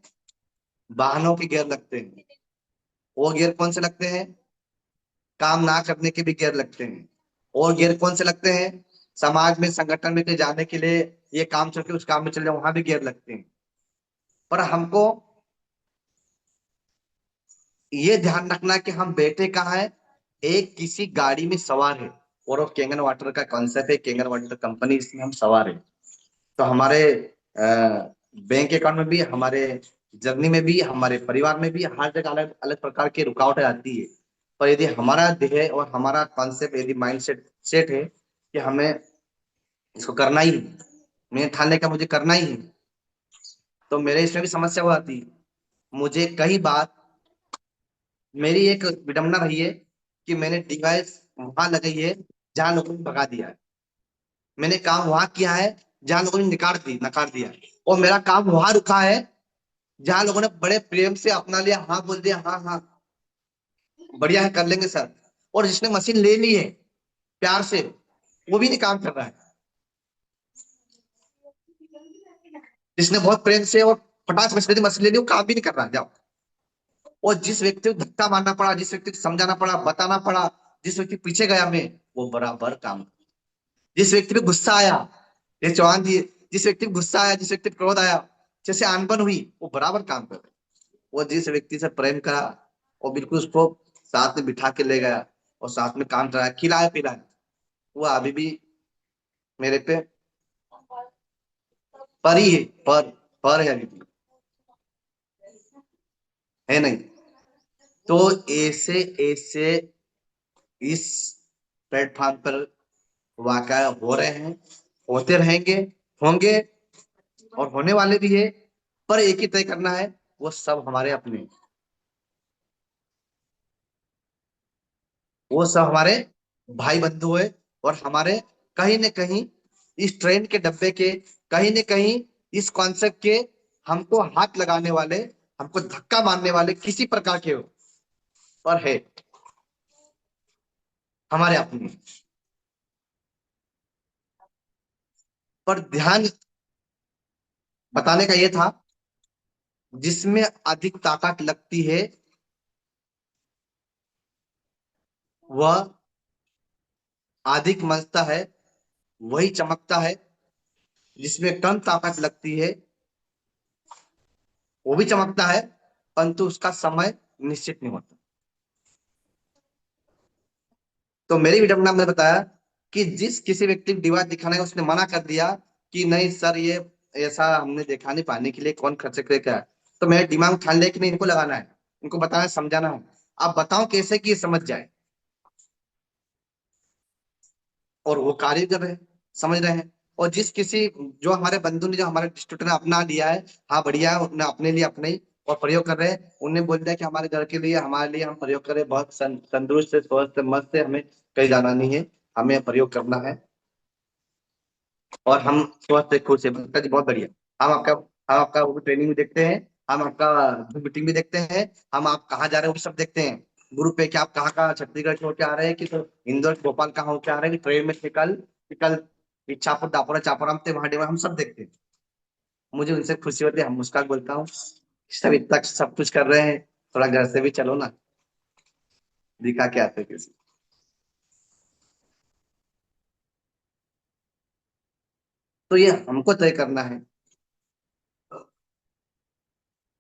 वाहनों के गियर लगते हैं। वो गियर कौन से लगते हैं? काम ना करने के भी गियर लगते हैं। और गियर कौन से लगते हैं? समाज में, संगठन में कहीं जाने के लिए, ये काम छोड़ के उस काम में चले जाओ, वहां भी गियर लगते हैं। पर हमको ये ध्यान रखना कि हम बैठे कहाँ है, एक किसी गाड़ी में सवार है, और वो केंगन वाटर का कॉन्सेप्ट है, केंगन वाटर कंपनी, इसमें हम सवार है। तो हमारे बैंक अकाउंट में भी, हमारे जर्नी में भी, हमारे परिवार में भी हर जगह अलग अलग प्रकार की रुकावटें आती है। पर यदि हमारा ध्येय और हमारा कॉन्सेप्ट, यदि माइंड सेट सेट है कि हमें इसको करना ही है, मैं ठान लेकर मुझे करना ही है, तो मेरे इसमें भी समस्या हो आती है। मुझे कई बार, मेरी एक विडंबना रही है कि मैंने डिवाइस वहां लगाई है जहां लोगों ने भगा दिया है, मैंने काम वहां किया है जहां लोगों ने नकार दिया है, और मेरा काम वहां रुका है जहां लोगों ने बड़े प्रेम से अपना लिया, हाँ बोल दिया, हाँ हाँ बढ़िया है, कर लेंगे सर। और जिसने मशीन ले ली है प्यार से, वो भी नहीं काम कर रहा है। जिसने बहुत प्रेम से और फटाक से मशीन ले ली, वो काम भी नहीं कर रहा है, जाओ। और जिस व्यक्ति को धक्का मारना पड़ा, जिस व्यक्ति को समझाना पड़ा, बताना पड़ा, जिस व्यक्ति पीछे गया मैं, वो बराबर काम। जिस व्यक्ति पे गुस्सा आया, ये चौहान जी, जिस व्यक्ति को गुस्सा आया, जिस व्यक्ति को क्रोध आया, जैसे अनबन हुई, वो बराबर काम कर रहे। वो जिस व्यक्ति से प्रेम करा, वो बिल्कुल उसको साथ में बिठा के ले गया और साथ में काम कराया, खिलाया पिलाया, वो अभी भी मेरे पे पर ही है, पर है अभी भी, है नहीं। तो ऐसे ऐसे इस प्लेटफॉर्म पर वाकया हो रहे हैं, होते रहेंगे, होंगे, और होने वाले भी है। पर एक ही तय करना है, वो सब हमारे अपने, वो सब हमारे भाई बंधु है। और हमारे कहीं न कहीं इस ट्रेन के डब्बे के, कहीं न कहीं इस कॉन्सेप्ट के, हमको हाथ लगाने वाले, हमको धक्का मारने वाले किसी प्रकार के हो, पर है हमारे अपने। पर ध्यान बताने का ये था, जिसमें अधिक ताकत लगती है वह अधिक मंचता है, वही चमकता है। जिसमें कम ताकत लगती है वो भी चमकता है, परंतु उसका समय निश्चित नहीं होता। तो मेरी विडंबना में बताया कि जिस किसी व्यक्ति को डिवाइस दिखाने का उसने मना कर दिया कि नहीं सर, ये ऐसा हमने देखा नहीं, पाने के लिए कौन खर्च करेगा। तो मेरे दिमाग ठान लिया कि नहीं, इनको लगाना है, इनको बताना, समझाना है। अब बताओ कैसे कि ये समझ जाए, और वो कार्य कर रहे हैं, समझ रहे हैं। और जिस किसी, जो हमारे बंधु ने, जो हमारे डिस्ट्रीब्यूटर ने अपना लिया है, हाँ बढ़िया है, उन्हें अपने लिए अपने ही और प्रयोग कर रहे हैं, उन्हें बोल दिया कि हमारे घर के लिए, हमारे लिए हम प्रयोग करें, बहुत तंदुरुस्त से, स्वस्थ से, मस्त से, हमें कहीं जाना नहीं है, हमें प्रयोग करना है, और हम स्वस्थ है, खुश है, बस जी बहुत बढ़िया। हम आपका वो ट्रेनिंग भी देखते हैं, हम आपका मीटिंग भी देखते हैं, हम आप कहाँ जा रहे हैं वो भी सब देखते हैं ग्रुप पे, कि आप कहाँ कहाँ छत्तीसगढ़ से होके आ रहे हैं, कि तो इंदौर भोपाल कहाँ होके आ रहे हैं, कि ट्रेन में थे कल, कि कल इच्छापुर दापोरा चापोराम थे, वहां हम सब देखते हैं। मुझे उनसे खुशी होती है, हम मुस्कान बोलता हूँ, सब इतना सब कुछ कर रहे हैं, थोड़ा घर से भी चलो ना, दिखा के आते किसी। तो ये हमको तय करना है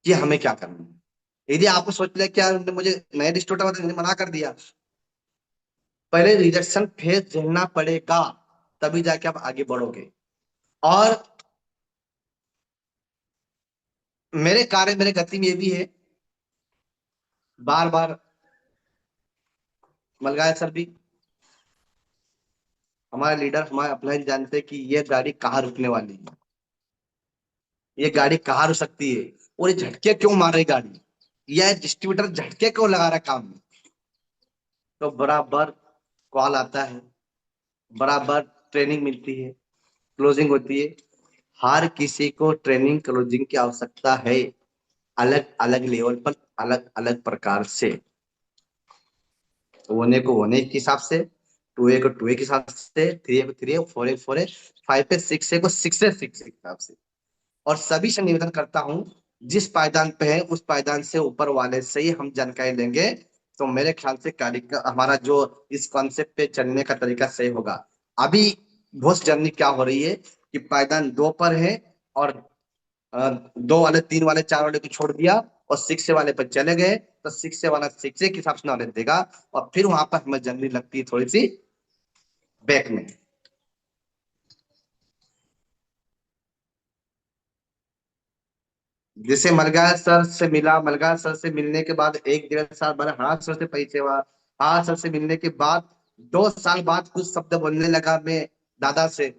कि हमें क्या करना है। यदि आपको सोच लिया क्या मुझे नए डिस्ट्रीब्यूटर ने मना कर दिया, पहले रिजेक्शन फेस झेलना पड़ेगा, तभी जाके आप आगे बढ़ोगे। और मेरे कार्य, मेरे गति में ये भी है, बार बार मलगाय सर भी, हमारे लीडर, हमारे अपना ही जानते हैं कि ये गाड़ी कहाँ रुकने वाली है, ये गाड़ी कहाँ रुक सकती है, और ये झटके क्यों मार रही गाड़ी, यह डिस्ट्रीब्यूटर झटके क्यों लगा रहा है काम में। तो बराबर कॉल आता है, बराबर ट्रेनिंग मिलती है, क्लोजिंग होती है। हर किसी को ट्रेनिंग क्लोजिंग की आवश्यकता है, अलग अलग लेवल पर, अलग अलग प्रकार से, होने को होने के हिसाब से, टू ए को टू ए के हिसाब से, थ्री ए को थ्री ए, फोर ए फोर ए, फाइव पे सिक्स ए को सिक्स ए सिक्स के हिसाब से। और सभी से निवेदन करता हूँ, जिस पायदान पे है उस पायदान से ऊपर वाले से ही हम जानकारी लेंगे, तो मेरे ख्याल से कार्य का हमारा जो इस कॉन्सेप्ट पे चलने का तरीका सही होगा। अभी बहुत जर्नी क्या हो रही है कि पायदान दो पर है, और दो वाले, तीन वाले, चार वाले को छोड़ दिया, और सिक्स वाले पर चले गए, तो शिक्षे वाला शिक्षे के हिसाब से नॉलेज देगा, और फिर वहां पर हमें जर्नी लगती है थोड़ी सी बैक में। जैसे मलगार सर से मिला, मलगार सर से मिलने के बाद 1 1.5 साल बाद हाँ सर से परिचय हुआ। हाँ सर से मिलने के बाद 2 साल बाद कुछ शब्द बोलने लगा मैं दादा से,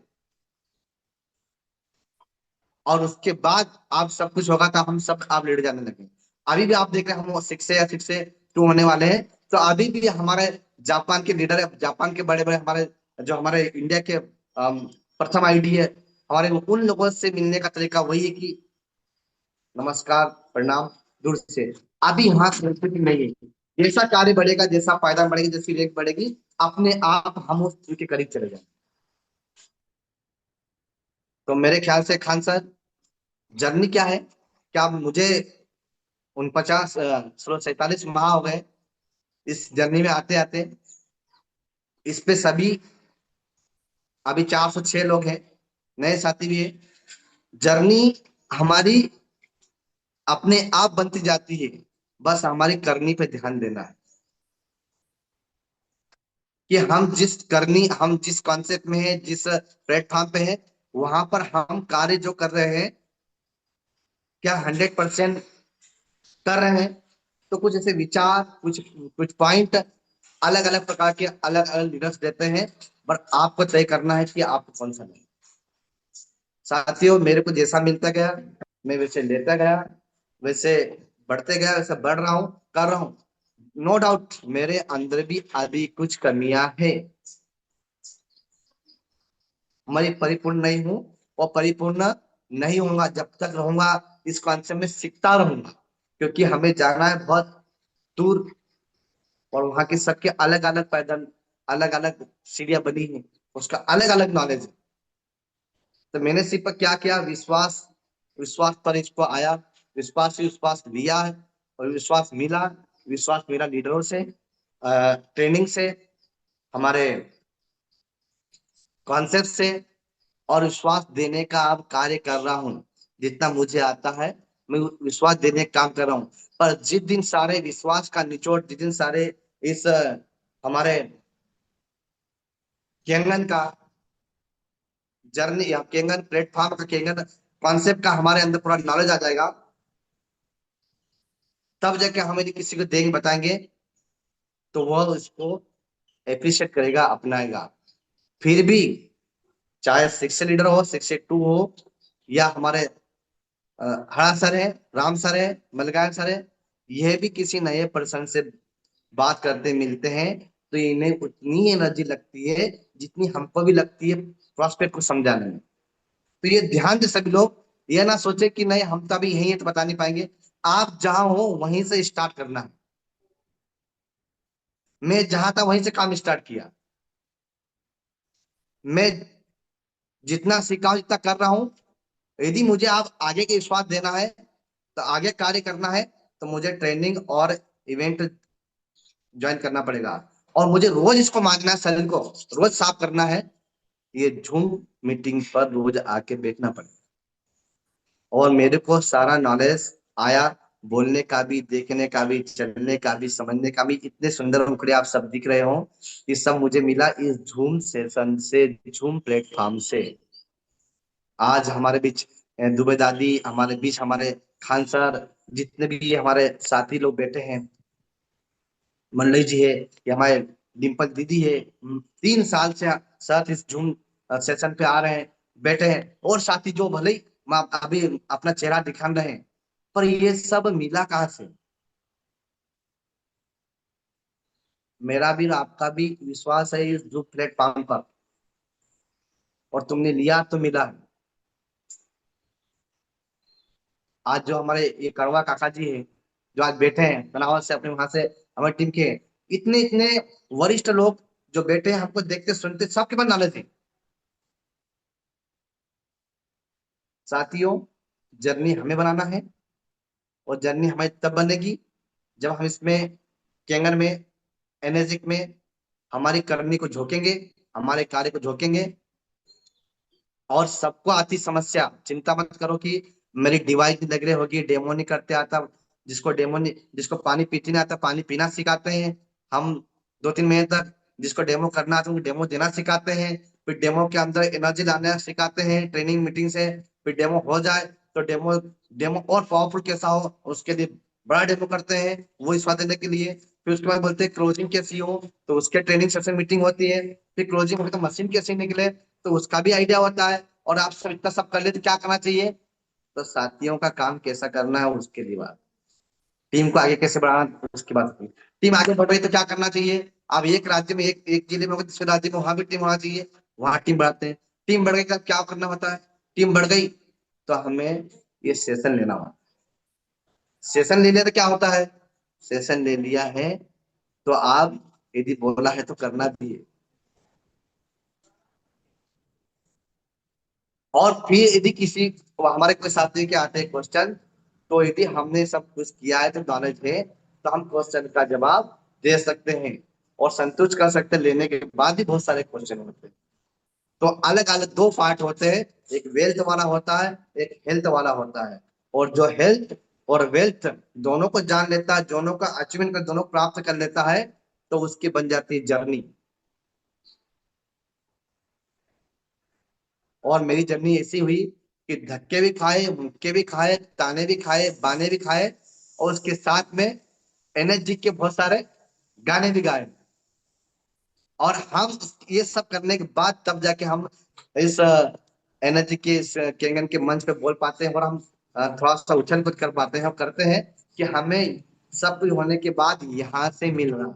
और उसके बाद आप सब कुछ होगा तो हम सब आप लेट जाने लगे। अभी भी आप देख रहे हैं हम 6 या 6 2 होने वाले हैं, तो अभी भी हमारे जापान के लीडर है, जापान के बड़े बड़े हमारे जो हमारे इंडिया के प्रथम आईडी है, हमारे उन लोगों से मिलने का तरीका वही है कि नमस्कार प्रणाम दूर से। अभी यहाँ संस्कृति नहीं है। जैसा कार्य बढ़ेगा, जैसा फायदा बढ़ेगी, जैसी रेट बढ़ेगी, अपने आप हम उस के करीब चले जाएंगे। तो मेरे ख्याल से खान सर, जर्नी क्या है, क्या मुझे 47 माह हो गए इस जर्नी में आते आते। इस पे सभी अभी 406 लोग हैं, नए साथी भी है। जर्नी हमारी अपने आप बनती जाती है, बस हमारी करनी पे ध्यान देना है कि हम जिस कॉन्सेप्ट में है, जिस प्लेटफॉर्म पे है, वहां पर हम कार्य जो कर रहे हैं क्या 100% कर रहे हैं। तो कुछ ऐसे विचार, कुछ कुछ पॉइंट अलग अलग प्रकार के अलग अलग लीडर्स देते हैं, पर आपको तय करना है कि आपको कौन सा नहीं। साथियों, मेरे को जैसा मिलता गया मैं वैसे लेता गया, वैसे बढ़ते गया, वैसे बढ़ रहा हूँ, कर रहा हूँ। नो डाउट मेरे अंदर भी अभी कुछ कमियां है, मैं परिपूर्ण नहीं हूँ, और परिपूर्ण नहीं होऊंगा जब तक रहूंगा इस कॉन्सेप्ट में, सीखता रहूंगा, क्योंकि हमें जाना है बहुत दूर, और वहां के सबके अलग अलग पैटर्न, अलग अलग सीढ़ियां बनी है, उसका अलग अलग नॉलेज है। तो मैंने सिर्फ क्या किया, विश्वास, विश्वास पर इसको आया, विश्वास से विश्वास लिया है, और विश्वास मिला लीडरों से, ट्रेनिंग से, हमारे कॉन्सेप्ट से, और विश्वास देने का अब कार्य कर रहा हूँ। जितना मुझे आता है मैं विश्वास देने का काम कर रहा हूँ। पर जिस दिन सारे विश्वास का निचोड़, जिस दिन सारे इस हमारे केंगन का जर्नी या केंगन प्लेटफॉर्म का, केंगन कॉन्सेप्ट का हमारे अंदर पूरा नॉलेज आ जाएगा, तब जाके हम यदि किसी को देंगे बताएंगे तो वह इसको अप्रिशिएट करेगा, अपनाएगा। फिर भी चाहे शिक्षक लीडर हो, शिक्षक 2 हो, या हमारे हरा सर है, राम सर है, मलगान सर है, यह भी किसी नए पर्सन से बात करते मिलते हैं तो इन्हें उतनी एनर्जी लगती है जितनी हमको भी लगती है प्रोस्पेक्ट को समझाने में। तो ये ध्यान दे सभी लोग, ये ना सोचे कि नहीं हम तो अभी यही है तो बता नहीं पाएंगे। आप जहां हो वहीं से स्टार्ट करना है। मैं जहां था वहीं से काम स्टार्ट किया। मैं जितना सीखा हूं, जितना कर रहा हूं, यदि मुझे आप आगे के विश्वास देना है, तो आगे कार्य करना है, तो मुझे ट्रेनिंग और इवेंट ज्वाइन करना पड़ेगा, और मुझे रोज इसको मांगना है, शरीर को रोज साफ करना है। ये जूम मीटिंग पर रोज आके बैठना पड़ेगा, और मेरे को सारा नॉलेज आया, बोलने का भी, देखने का भी, चलने का भी, समझने का भी। इतने सुंदर मुखड़े आप सब दिख रहे हो, ये सब मुझे मिला इस जूम सेशन से, जूम प्लेटफॉर्म से। आज हमारे बीच दुबे दादी, हमारे बीच हमारे खान सर, जितने भी हमारे साथी लोग बैठे हैं, मंडली जी है, ये हमारे डिम्पल दीदी है, 3 साल से साथ इस जूम सेशन पे आ रहे हैं, बैठे हैं, और साथी जो भले ही अभी अपना चेहरा दिखा रहे हैं, पर ये सब मिला कहाँ से? मेरा भी और आपका भी विश्वास है इस जूम प्लेटफॉर्म पर, और तुमने लिया तो मिला। आज जो हमारे ये कड़वा काका जी है, जो आज बैठे हैं बनावल से, अपने वहां से हमारी टीम के इतने इतने वरिष्ठ लोग जो बैठे हैं, हमको देखते सुनते, सबके पास नॉलेज है। साथियों, जर्नी हमें बनाना है, और जर्नी हमारी तब बनेगी जब हम इसमें कैंगन में, एनर्जिक में हमारी करनी को झोंकेंगे, हमारे कार्य को झोंकेंगे। और सबको आती समस्या, चिंता मत करो कि मेरी डिवाइस की लग रही होगी, डेमो नहीं करते आता, जिसको पानी पीते नहीं आता पानी पीना सिखाते हैं हम 2-3 महीने तक। जिसको डेमो करना आता है उनको डेमो देना सिखाते हैं। फिर डेमो के अंदर एनर्जी लाना सिखाते हैं ट्रेनिंग मीटिंग से। फिर डेमो हो जाए तो डेमो डेमो और पावरफुल कैसा हो उसके लिए बड़ा डेमो करते हैं वो विश्वास देने के लिए। फिर उसके बाद बोलते हैं क्लोजिंग कैसी हो, तो उसके ट्रेनिंग सेशन मीटिंग होती है। फिर क्लोजिंग होगी तो मशीन कैसे निकले तो उसका भी आइडिया होता है। और आप सब इतना सब कर ले तो क्या करना चाहिए, तो साथियों का काम कैसा करना है उसके लिए बात, टीम को आगे कैसे बढ़ाना उसकी बात होती है। टीम आगे बढ़ रही तो क्या करना चाहिए, अब एक राज्य में एक एक जिले में होगा दूसरे राज्य में वहां भी टीम होना चाहिए, वहां टीम बढ़ाते हैं। टीम बढ़ गई का क्या करना होता है, टीम बढ़ गई तो हमें ये सेशन लेना होता है। सेशन ले लिया तो क्या होता है, सेशन ले लिया है तो आप यदि बोला है तो करना भी है। और फिर यदि किसी हमारे कोई साथी के आते हैं क्वेश्चन, तो यदि हमने सब कुछ किया है तो नॉलेज है तो हम क्वेश्चन का जवाब दे सकते हैं और संतुष्ट कर सकते हैं। लेने के बाद भी बहुत सारे क्वेश्चन होते हैं। तो अलग अलग दो पार्ट होते हैं, एक वेल्थ वाला होता है एक हेल्थ वाला होता है। और जो हेल्थ और वेल्थ दोनों को जान लेता है, दोनों का अचीवमेंट कर दोनों प्राप्त कर लेता है, तो उसकी बन जाती है जर्नी। और मेरी जर्नी ऐसी हुई कि धक्के भी खाए मुक्के भी खाए ताने भी खाए बाने भी खाए और उसके साथ में एनर्जी के बहुत सारे गाने भी गाए। और हम ये सब करने के बाद तब जाके हम इस एनर्जी के इस केंगन के मंच पे बोल पाते हैं और हम थोड़ा सा उछल कूद कर पाते हैं। हम करते हैं कि हमें सब कुछ होने के बाद यहाँ से मिल रहा है,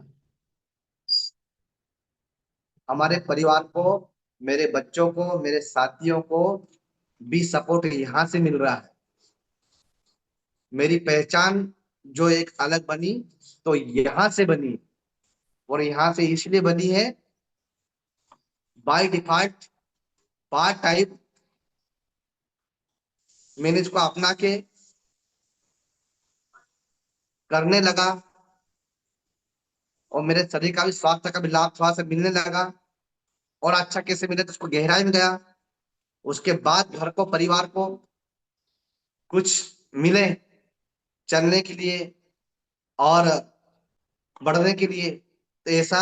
हमारे परिवार को, मेरे बच्चों को, मेरे साथियों को भी सपोर्ट यहाँ से मिल रहा है। मेरी पहचान जो एक अलग बनी तो यहाँ से बनी। और यहाँ से इसलिए बनी है बाय डिफॉल्ट पार्ट टाइप मैंने इसको अपना के करने लगा और मेरे शरीर का भी स्वास्थ्य का भी लाभ थोड़ा सा मिलने लगा। और अच्छा कैसे मिले तो उसको गहराई में गया। उसके बाद घर को परिवार को कुछ मिले चलने के लिए और बढ़ने के लिए, तो ऐसा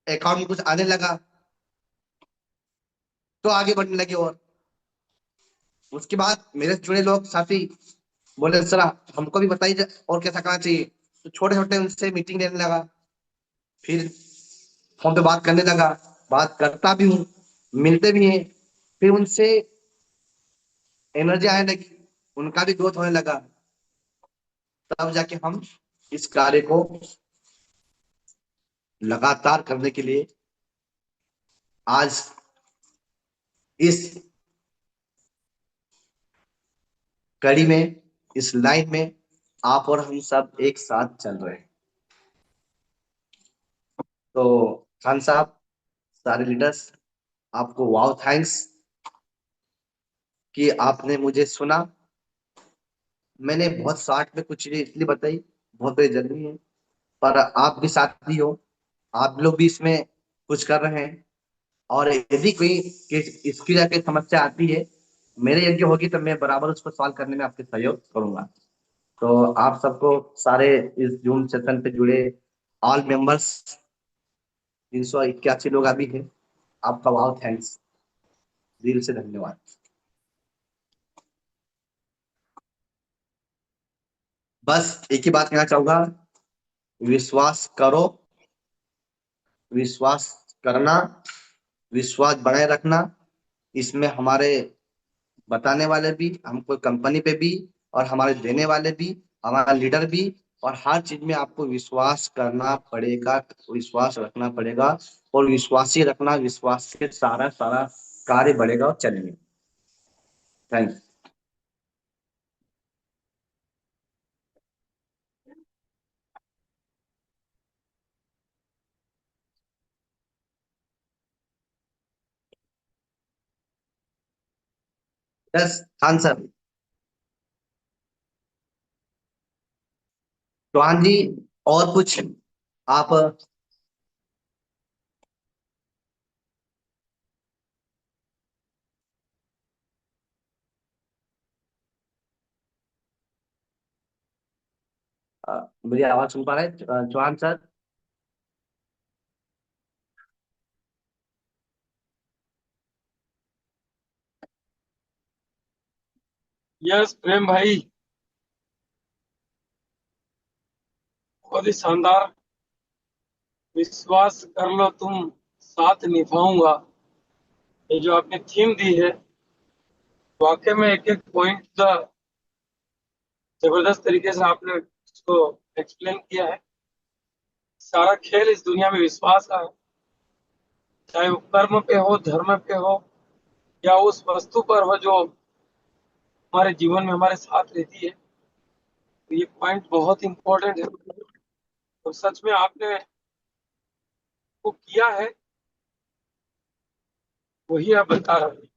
अकाउंट में कुछ आने लगा तो आगे बढ़ने लगे। और उसके बाद मेरे से जुड़े लोग साथी बोले सर हमको भी बताइए और कैसा करना चाहिए, तो छोटे छोटे उनसे मीटिंग लेने लगा। फिर फोन पे बात करने लगा, बात करता भी हूँ, मिलते भी हैं। फिर उनसे एनर्जी आने लगी, उनका भी ग्रोथ होने लगा। तब जाके हम इस कार्य को लगातार करने के लिए आज इस कड़ी में, इस लाइन में आप और हम सब एक साथ चल रहे हैं। तो खान साहब, सारे लीडर्स, आपको वाव थैंक्स कि आपने मुझे सुना। मैंने बहुत शॉर्ट में कुछ चीजें इसलिए बताई, बहुत बड़ी जर्नी है, पर आप भी साथी हो, आप लोग भी इसमें कुछ कर रहे हैं। और यदि कोई इसकी जाके समस्या आती है मेरे योग्य होगी तो मैं बराबर उसको सॉल्व करने में आपके सहयोग करूंगा। तो आप सबको सारे इस जूम सेशन पे जुड़े ऑल मेंबर्स 381 लोग अभी हैं, आपका बहुत थैंक्स, दिल से धन्यवाद। बस एक ही बात कहना चाहूंगा, विश्वास करो, विश्वास करना, विश्वास बनाए रखना। इसमें हमारे बताने वाले भी, हमको कंपनी पे भी और हमारे देने वाले भी, हमारा लीडर भी, और हर चीज में आपको विश्वास करना पड़ेगा, विश्वास रखना पड़ेगा। और विश्वासी रखना, विश्वास से सारा सारा कार्य बढ़ेगा और चलेंगे। Thank yes Khan sir. Chauhan ji, और कुछ आप। मेरी आवाज सुन पा रहे हैं चौहान सर? यस प्रेम भाई, बहुत ही शानदार। विश्वास कर लो तुम, साथ निभाऊंगा। ये जो आपने थीम दी है, वाकई में एक एक पॉइंट जबरदस्त तरीके से आपने इसको एक्सप्लेन किया है। सारा खेल इस दुनिया में विश्वास का है, चाहे वो कर्म पे हो, धर्म पे हो, या उस वस्तु पर हो जो हमारे जीवन में हमारे साथ रहती है। तो ये पॉइंट बहुत इंपॉर्टेंट है, और सच में आपने वो किया है, वही आप बता रहे हैं।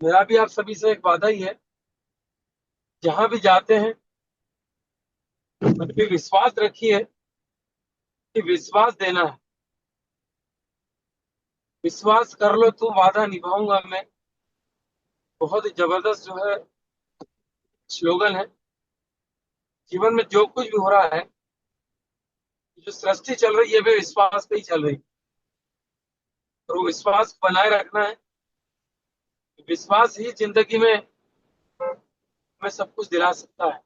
मेरा भी आप सभी से एक वादा ही है, जहां भी जाते हैं मुझ पे विश्वास रखिए कि विश्वास देना है। विश्वास कर लो तुम, वादा निभाऊंगा मैं। बहुत ही जबरदस्त जो है स्लोगन है। जीवन में जो कुछ भी हो रहा है, जो सृष्टि चल रही है, वे विश्वास पे ही चल रही है, और वो विश्वास बनाए रखना है। विश्वास ही जिंदगी में हमें सब कुछ दिला सकता है।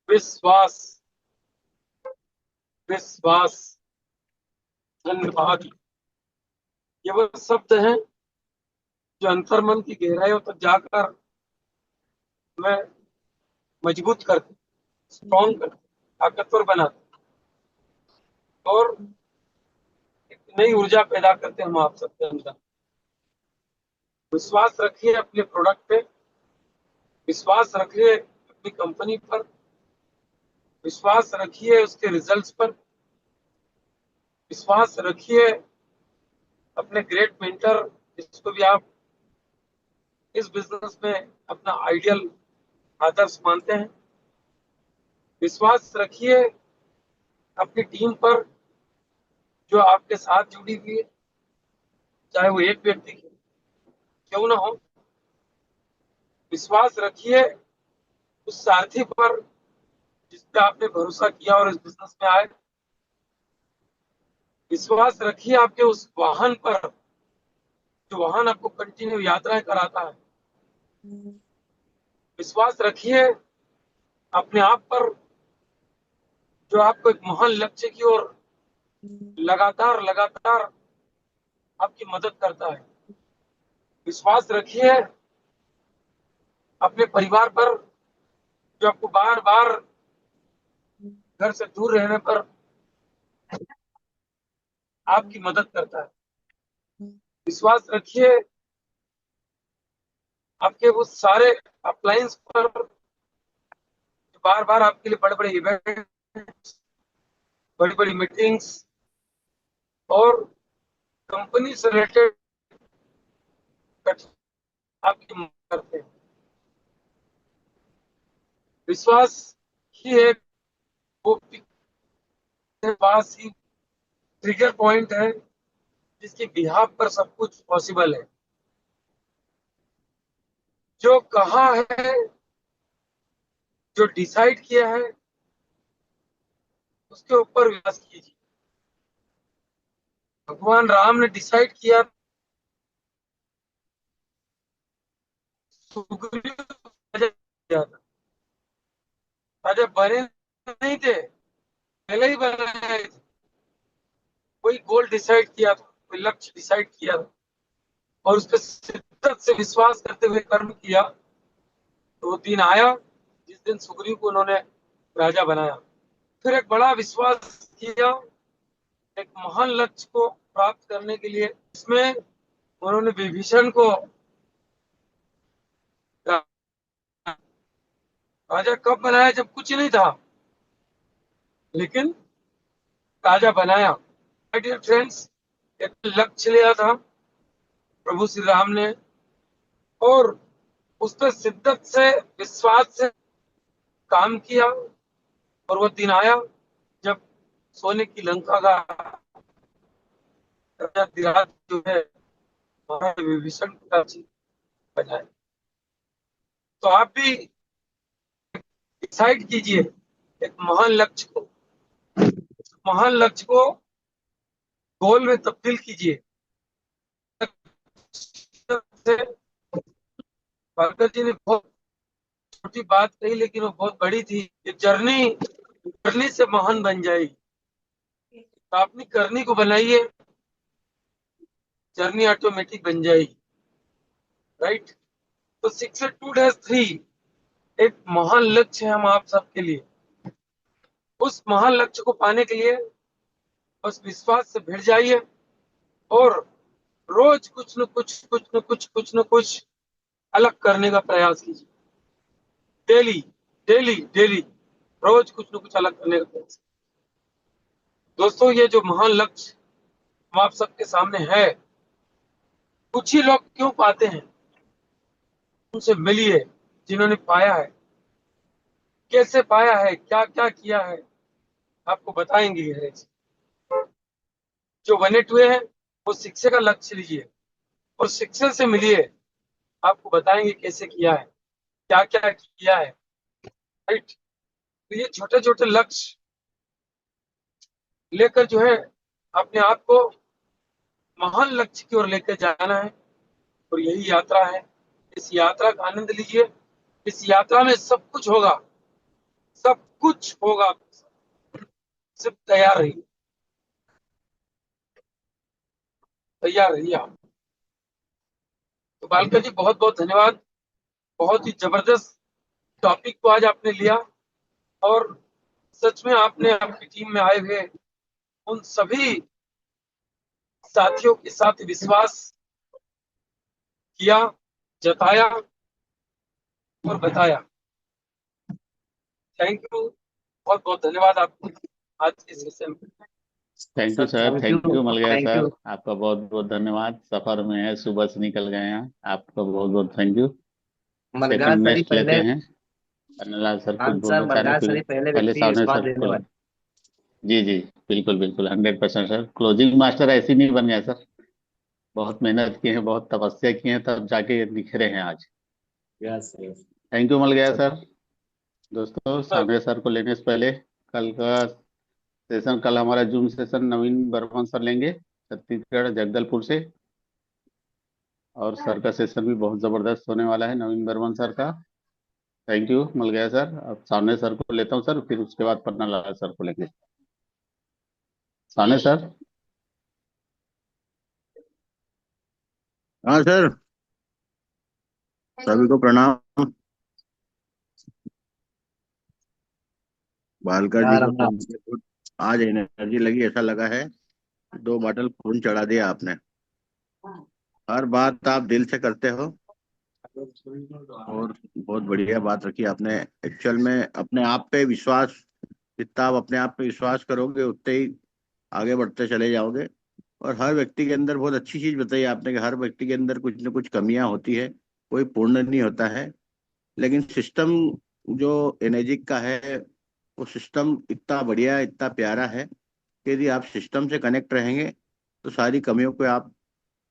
विश्वास, विश्वास, धन्यवाद। ये वो शब्द हैं जो अंतर्मन की गहराइयों तक जाकर हमें मजबूत करते, स्ट्रॉन्ग करते, ताकतवर बनाते, और एक नई ऊर्जा पैदा करते हम आप सबके अंदर। विश्वास रखिए अपने प्रोडक्ट पे, विश्वास रखिए अपनी कंपनी पर, विश्वास रखिए उसके रिजल्ट्स पर, विश्वास रखिए अपने ग्रेट मेंटर, जिसको भी आप इस बिजनेस में अपना आइडियल आदर्श मानते हैं। विश्वास रखिए अपनी टीम पर, जो आपके साथ जुड़ी हुई है, चाहे वो एक व्यक्ति क्यों ना हो। विश्वास रखिए उस सारथी पर जिस पे आपने भरोसा किया और इस बिजनेस में आए। विश्वास रखिए आपके उस वाहन पर, जो वाहन आपको कंटिन्यू यात्राएं कराता है। विश्वास रखिए अपने आप पर, जो आपको एक महान लक्ष्य की ओर लगातार लगातार आपकी मदद करता है। विश्वास रखिए अपने परिवार पर, जो आपको बार बार घर से दूर रहने पर आपकी मदद करता है। विश्वास रखिए आपके वो सारे अप्लायंस पर, जो बार बार आपके लिए बड़े बड़े इवेंट, बड़ी बड़ी मीटिंग्स और कंपनी से रिलेटेड आपकी मदद करते हैं। विश्वास ही एक वो पास ही ट्रिगर पॉइंट है, जिसके बिहाफ पर सब कुछ पॉसिबल है। जो कहा है, जो डिसाइड किया है, उसके ऊपर विश्वास कीजिए। भगवान राम ने डिसाइड किया, सुग्रीव राजा किया था। राजा बने नहीं थे, पहले ही बनाए थे। कोई गोल डिसाइड किया था, कोई लक्ष्य डिसाइड किया था, और उस पर शिद्दत से विश्वास करते हुए कर्म किया, तो वो दिन आया जिस दिन सुग्रीव को उन्होंने राजा बनाया। फिर एक बड़ा विश्वास किया एक महान लक्ष्य को प्राप्त करने के लिए, इसमें उन्होंने विभीषण को राजा कब बनाया, जब कुछ नहीं था, लेकिन राजा बनाया। माय डियर फ्रेंड्स, एक लक्ष्य लिया था प्रभु श्री राम ने, और उस पर शिद्दत से विश्वास से काम किया, और वो दिन आया जब सोने की लंका का राजा धीराज जो है महाराज विभीषण का बनाए। तो आप भी डिसाइड कीजिए एक महान लक्ष्य को, महान लक्ष्य को गोल में तब्दील कीजिए। भागवत जी ने बहुत छोटी बात कही, लेकिन वो बहुत बड़ी थी कि जर्नी करनी से महान बन जाएगी। तो अपनी करनी को बनाइए, जर्नी ऑटोमेटिक बन जाएगी। राइट। तो 6.2-3 एक महान लक्ष्य है हम आप सबके लिए। उस महान लक्ष्य को पाने के लिए बस विश्वास से भिड़ जाइए और रोज कुछ न कुछ अलग करने का प्रयास कीजिए। डेली डेली डेली रोज कुछ न कुछ अलग करने का प्रयास। दोस्तों, ये जो महान लक्ष्य हम आप सबके सामने है, कुछ ही लोग क्यों पाते हैं, उनसे मिलिए जिन्होंने पाया है। कैसे पाया है, क्या क्या किया है, आपको बताएंगे ये। जो वनेट हुए हैं वो शिक्षा का लक्ष्य लीजिए और शिक्षा से मिलिए, आपको बताएंगे कैसे किया है, क्या क्या किया है। राइट। तो ये छोटे छोटे लक्ष्य लेकर जो है अपने आप को महान लक्ष्य की ओर लेकर जाना है, और यही यात्रा है। इस यात्रा का आनंद लीजिए। इस यात्रा में सब कुछ होगा, सब कुछ होगा, सिर्फ तैयार रहिए, तैयार रहिए आप। तो बालका जी, बहुत बहुत धन्यवाद। बहुत ही जबरदस्त टॉपिक को आज आपने लिया, और सच में आपने आपकी टीम में आए हुए उन सभी साथियों के साथ विश्वास किया, जताया और बताया। थैंक यू, बहुत बहुत धन्यवाद आपको आज इस विषय में। Thank you sir sir, thank thank you, you मिल गया थैंक सर। यू। आपका बहुत बहुत धन्यवाद। सफर में है, सुबह से निकल गए हैं, आपका बहुत बहुत थैंक यू। मलगार सेकंड सर ही नेक्स्ट लेते पहले। हैं। अन्नलाल सर हाँ कुछ सर, बोलना चाह रहे हैं, मलगार सर फिर ही पहले पहले व्यक्ति सामने विश्वास सर देने को वाले। लें। जी जी, बिल्कुल बिल्कुल 100% सर। क्लोजिंग मास्टर ऐसे नहीं बन गया सर, बहुत मेहनत की है, बहुत तपस्या की है, तब जाके निखरे हैं आज। Yes yes. थैंक यू मिल गया सर सर। दोस्तों, सामने सर को लेने से पहले कल का सेशन, कल हमारा जूम सेशन नवीन बर्मन सर लेंगे, छत्तीसगढ़ जगदलपुर से। और सर का सेशन भी बहुत जबरदस्त होने वाला है, नवीन बर्मन सर का। थैंक यू मिल गया सर। अब सामने सर को लेता हूँ सर, फिर उसके बाद पन्ना लाल सर को लेंगे। सामने सर। हाँ सर, सभी को प्रणाम। बालका जी यार को हम तो मुझे बहुत आज एनर्जी लगी, ऐसा लगा है 2 बॉटल खून चढ़ा दिया आपने। हर बात आप दिल से करते हो और बहुत बढ़िया बात रखी आपने। एक्चुअल में अपने आप पे विश्वास, जितना आप अपने आप पे विश्वास करोगे उतने ही आगे बढ़ते चले जाओगे। और हर व्यक्ति के अंदर बहुत अच्छी चीज बताई आपने कि हर व्यक्ति के अंदर कुछ न कुछ कमियां होती है, कोई पूर्ण नहीं होता है। लेकिन सिस्टम जो एनर्जी का है, वो सिस्टम इतना बढ़िया, इतना प्यारा है कि यदि आप सिस्टम से कनेक्ट रहेंगे तो सारी कमियों को आप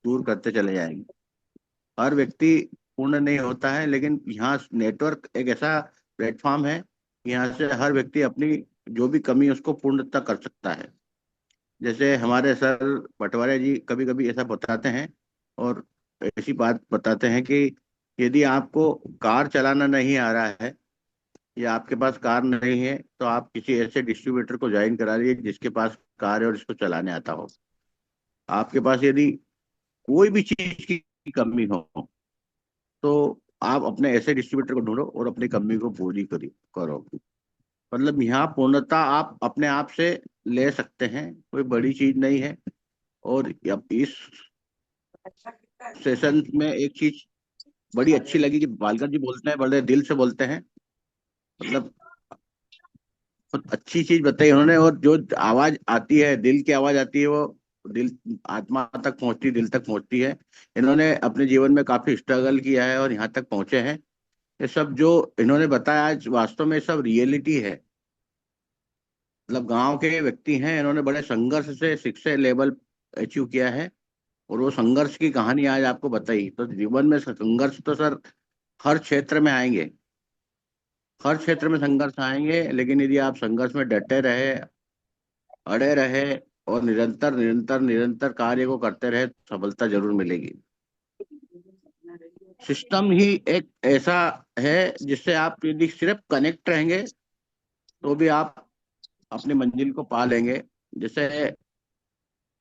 दूर करते चले जाएंगे। हर व्यक्ति पूर्ण नहीं होता है, लेकिन यहाँ नेटवर्क एक ऐसा प्लेटफॉर्म है, यहाँ से हर व्यक्ति अपनी जो भी कमी है उसको पूर्णतः कर सकता है। जैसे हमारे सर पटवारी जी कभी कभी ऐसा बताते हैं, और ऐसी बात बताते हैं कि यदि आपको कार चलाना नहीं आ रहा है या आपके पास कार नहीं है, तो आप किसी ऐसे डिस्ट्रीब्यूटर को ज्वाइन करा लीजिए जिसके पास कार है और इसको चलाने आता हो। आपके पास यदि कोई भी चीज की कमी हो तो आप अपने ऐसे डिस्ट्रीब्यूटर को ढूंढो और अपनी कमी को पूरी करो। मतलब यहाँ पूर्णता आप अपने आप से ले सकते हैं, कोई बड़ी चीज नहीं है। और अब इस सेशन में एक चीज बड़ी अच्छी लगी कि बालकर जी बोलते हैं, बड़े दिल से बोलते हैं। मतलब बहुत अच्छी चीज बताई उन्होंने, और जो आवाज आती है, दिल की आवाज आती है, वो दिल, आत्मा तक पहुंचती, दिल तक पहुंचती है। इन्होंने अपने जीवन में काफी स्ट्रगल किया है और यहाँ तक पहुंचे हैं। ये सब जो इन्होंने बताया आज वास्तव में सब रियलिटी है। मतलब गांव के व्यक्ति हैं, इन्होंने बड़े संघर्ष से शिक्षा लेवल अचीव किया है, और वो संघर्ष की कहानी आज आपको बताई। तो जीवन में संघर्ष तो सर हर क्षेत्र में आएंगे। हर क्षेत्र में संघर्ष आएंगे, लेकिन यदि आप संघर्ष में डटे रहे, अड़े रहे और निरंतर निरंतर निरंतर कार्य को करते रहे, तो सफलता जरूर मिलेगी। सिस्टम ही एक ऐसा है जिससे आप यदि सिर्फ कनेक्ट रहेंगे तो भी आप अपनी मंजिल को पा लेंगे। जैसे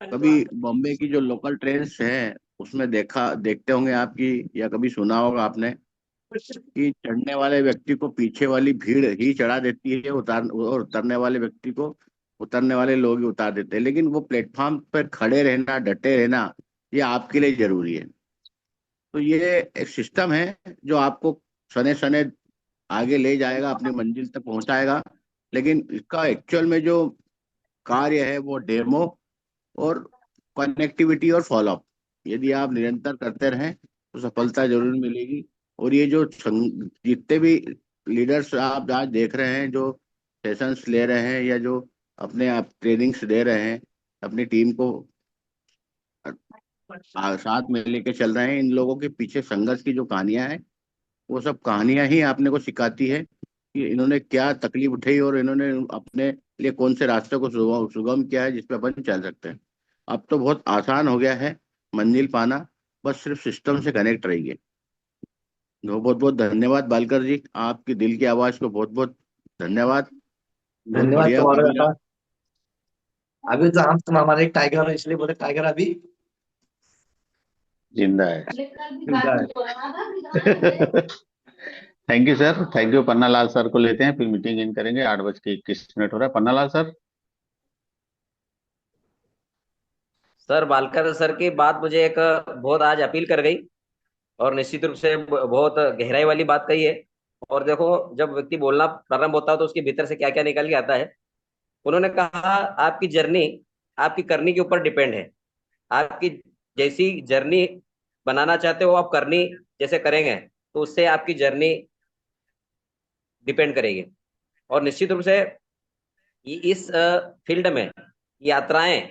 कभी बॉम्बे की जो लोकल ट्रेन्स हैं उसमें देखते होंगे आपकी, या कभी सुना होगा आपने कि चढ़ने वाले व्यक्ति को पीछे वाली भीड़ ही चढ़ा देती है, और उतरने वाले व्यक्ति को उतरने वाले लोग ही उतार देते हैं। लेकिन वो प्लेटफॉर्म पर खड़े रहना, डटे रहना, ये आपके लिए जरूरी है। तो ये एक सिस्टम है जो आपको सने सने आगे ले जाएगा, अपनी मंजिल तक पहुंचाएगा। लेकिन इसका एक्चुअल में जो कार्य है वो डेमो और कनेक्टिविटी और फॉलोअप, यदि आप निरंतर करते रहें तो सफलता जरूर मिलेगी। और ये जो जितने भी लीडर्स आप आज देख रहे हैं, जो सेशंस ले रहे हैं या जो अपने आप ट्रेनिंग्स दे रहे हैं, अपनी टीम को साथ में लेके चल रहे हैं, इन लोगों के पीछे संघर्ष की जो कहानियां हैं, वो सब कहानियां ही आपने को सिखाती है कि इन्होंने क्या तकलीफ उठाई और इन्होंने अपने लिए कौन से रास्ते को सुगम किया है, जिस पे अपन चल सकते हैं। अब तो बहुत आसान हो गया है मंजिल पाना, बस सिर्फ सिस्टम से कनेक्ट रहिए। तो बहुत बहुत धन्यवाद बालकर जी, आपकी दिल की आवाज को बहुत बहुत धन्यवाद। बहुत धन्यवाद बढ़िया तुम्हारा बढ़िया। बेटा। अभी तो हम तुम हमारे एक टाइगर हो, इसलिए बोले टाइगर अभी जिंदा है। जिंदा है। Thank you sir, thank you. Panna Lal sir को लेते हैं, फिर मीटिंग इन करेंगे। 8:21 हो रहा है। पन्ना लाल सर। सर बालकर सर की बात मुझे एक बहुत आज अपील कर गई, और निश्चित रूप से बहुत गहराई वाली बात कही है। और देखो, जब व्यक्ति बोलना प्रारंभ होता है तो उसके भीतर से क्या क्या निकल के आता है। उन्होंने कहा आपकी जर्नी आपकी करनी के ऊपर डिपेंड है। आपकी जैसी जर्नी बनाना चाहते हो आप करनी जैसे करेंगे, तो उससे आपकी जर्नी डिपेंड करेगी। और निश्चित रूप से इस फील्ड में यात्राएं,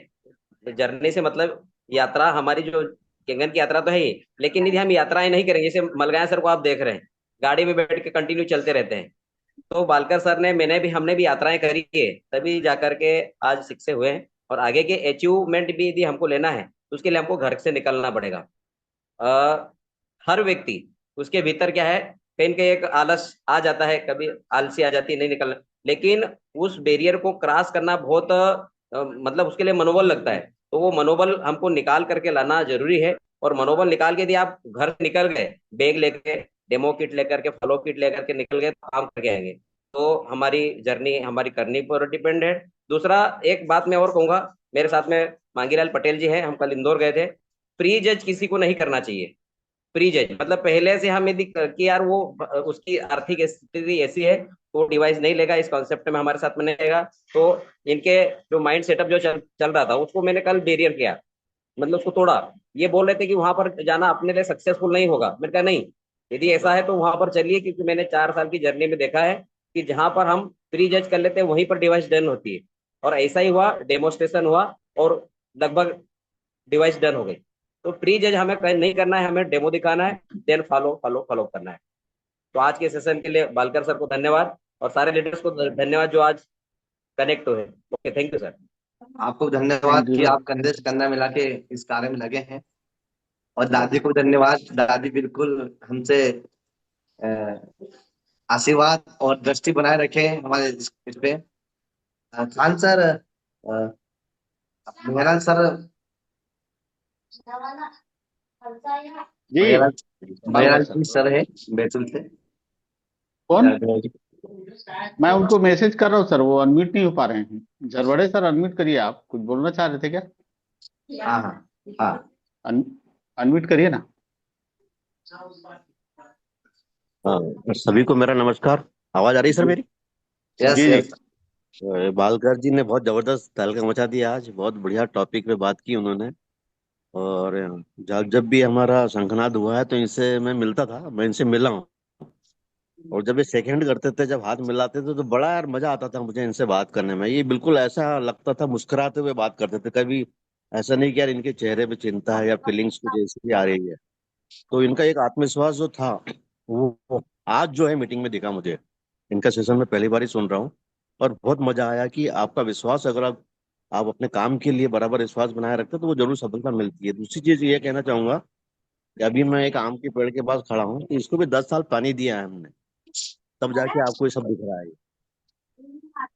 जर्नी से मतलब यात्रा, हमारी जो केंगन की यात्रा तो है ही, लेकिन यदि हम यात्राएं नहीं करेंगे, जैसे मलगाया सर को आप देख रहे हैं गाड़ी में बैठ के कंटिन्यू चलते रहते हैं, तो बालकर सर ने हमने भी यात्राएं करी है, तभी जाकर के आज शिक्षे हुए हैं। और आगे के अचीवमेंट भी यदि हमको लेना है तो उसके लिए हमको घर से निकलना पड़ेगा। हर व्यक्ति, उसके भीतर क्या है, कहीं कहीं एक आलस आ जाता है, कभी आलसी आ जाती है, नहीं निकलना। लेकिन उस बैरियर को क्रॉस करना बहुत मतलब उसके लिए मनोबल लगता है, तो वो मनोबल हमको निकाल करके लाना जरूरी है। और मनोबल निकाल के यदि आप घर से निकल गए, बैग लेके, डेमो किट लेकर के, फॉलो किट लेकर के निकल गए, तो काम करके आएंगे, तो हमारी जर्नी हमारी करनी पर डिपेंड है। दूसरा एक बात मैं और कहूंगा, मेरे साथ में मांगीलाल पटेल जी हैं, हम कल इंदौर गए थे। प्री जज किसी को नहीं करना चाहिए। प्री जज मतलब पहले से हम यदि कि यार वो उसकी आर्थिक स्थिति ऐसी है तो डिवाइस नहीं लेगा, इस कॉन्सेप्ट में हमारे साथ में नहीं रहेगा। तो इनके जो माइंड सेटअप जो चल रहा था, उसको मैंने कल बैरियर किया, मतलब उसको तोड़ा। ये बोल रहे थे कि वहां पर जाना अपने लिए सक्सेसफुल नहीं होगा। मैंने कहा नहीं, यदि ऐसा है तो वहां पर चलिए, क्योंकि मैंने 4 साल की जर्नी में देखा है कि जहां पर हम प्री जज कर लेते हैं वहीं पर डिवाइस डन होती है। और ऐसा ही हुआ, डेमोस्ट्रेशन हुआ और लगभग डिवाइस डन हो गई। तो प्री जज हमें नहीं करना है, हमें डेमो दिखाना है, देन फॉलो फॉलो फॉलो करना है। तो आज के सेशन के लिए बालकर सर को धन्यवाद, और सारे लीडर्स को धन्यवाद जो आज कनेक्ट हुए। Okay, thank you sir. आपको धन्यवाद थैंक यू कि सर। आप कंधे से कंधा मिला के इस कार्य में लगे हैं। और दादी को धन्यवाद, दादी बिल्कुल हमसे अ, आशीर्वाद और दृष्टि बनाए रखे हैं हमारे इस पे। खान सर, मेहराज सर, जी मेहराज बालका मेहराज सर। जी सर है बैतूल से। कौन? मैं उनको मैसेज कर रहा हूँ सर, वो अनम्यूट नहीं हो पा रहे हैं। झरवड़े सर, अनम्यूट करिए। आप कुछ बोलना चाह रहे थे क्या? हाँ हाँ हाँ। अनम्यूट करिए ना। सभी को मेरा नमस्कार। आवाज आ रही है सर मेरी? यस जी जी। यस। बालकर जी ने बहुत जबरदस्त तहलका मचा दिया आज, बहुत बढ़िया टॉपिक पे बात की उन्होंने। और जब जब भी हमारा शंखनाद हुआ है तो इनसे मैं मिलता था, मैं इनसे मिला हूँ। और जब ये सेकंड करते थे, जब हाथ मिलाते थे, तो बड़ा यार मजा आता था मुझे इनसे बात करने में। ये बिल्कुल ऐसा लगता था मुस्कुराते हुए बात करते थे, कभी ऐसा नहीं कि यार इनके चेहरे पे चिंता है या फीलिंग्स कुछ ऐसी आ रही है। तो इनका एक आत्मविश्वास जो था, वो आज जो है मीटिंग में दिखा मुझे। इनका सेशन मैं पहली बार ही सुन रहा हूँ, और बहुत मजा आया कि आपका विश्वास, अगर आप अपने काम के लिए बराबर विश्वास बनाए रखते हो तो वो जरूर सफलता मिलती है। दूसरी चीज ये कहना चाहूंगा कि अभी मैं एक आम के पेड़ के पास खड़ा हूँ, तो इसको भी 10 साल पानी दिया है हमने, तब जाके आपको ये सब दिख रहा है।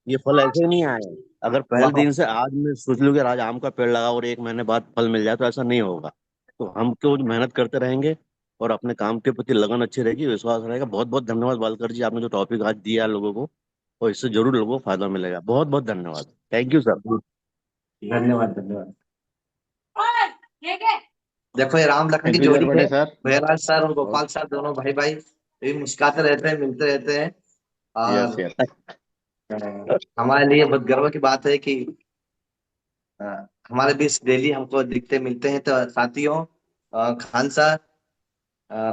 ये फल ऐसे ही नहीं आए। अगर पहले वाह। दिन से आज मैं सोच लूं कि आज आम का पेड़ लगा और 1 महीने बाद फल मिल जाए, तो ऐसा नहीं होगा। तो हम तो मेहनत करते रहेंगे और अपने काम के प्रति लगन अच्छी रहेगी, विश्वास रहेगा। बहुत बहुत धन्यवाद बालकर जी, आपने जो टॉपिक आज दिया है लोगों को, और इससे जरूर लोगों को फायदा मिलेगा। बहुत बहुत धन्यवाद। Thank you sir. धन्यवाद धन्यवाद। देखो ये राम लखन की थैंक यू सर, जोड़ी है। बड़े सर। बहराज सर और बहुत। गोपाल सर दोनों भाई भाई, ये मुस्कुराते रहते हैं, मिलते रहते हैं। यस और यस। हमारे लिए बहुत गर्व की बात है कि अ, हमारे बीच डेली हमको दिखते मिलते हैं। तो साथियों, खान सर, अ,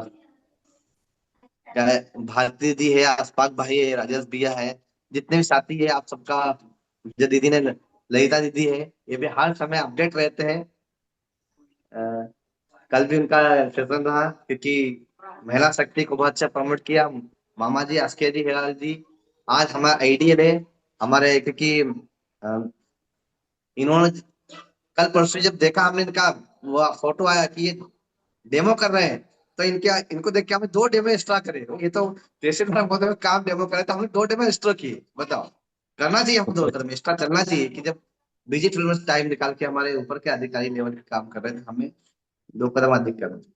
क्या है, भारती दी है, अशफाक भाई है, राजेश भैया है, जितने भी साथी है, आप सबका, जो दीदी ने, ललिता दीदी है, ये भी हर समय अपडेट रहते हैं। अ, कल भी उनका सेशन रहा, क्योंकि महिला शक्ति को बहुत अच्छा प्रमोट किया। मामा जी, अस्के जी, हेलाल जी, आज हमारा आइडियल है हमारे, क्योंकि इन्होंने कल परसों जब देखा हमने इनका, वो फोटो आया कि ये डेमो कर रहे हैं, तो इनके इनको देख के हमें 2 डेमो एक्स्ट्रा करे। ये तो पेशेंट बहुत में काम डेमो करे, तो हमने 2 डेमो एक्स्ट्रा किए। बताओ, करना चाहिए हमको 2 कदम एक्स्ट्रा चलना चाहिए, कि जब बिजी फिल्म टाइम निकाल के हमारे ऊपर के अधिकारी लेवल के काम कर रहे थे, हमें 2 कदम अधिक करना चाहिए।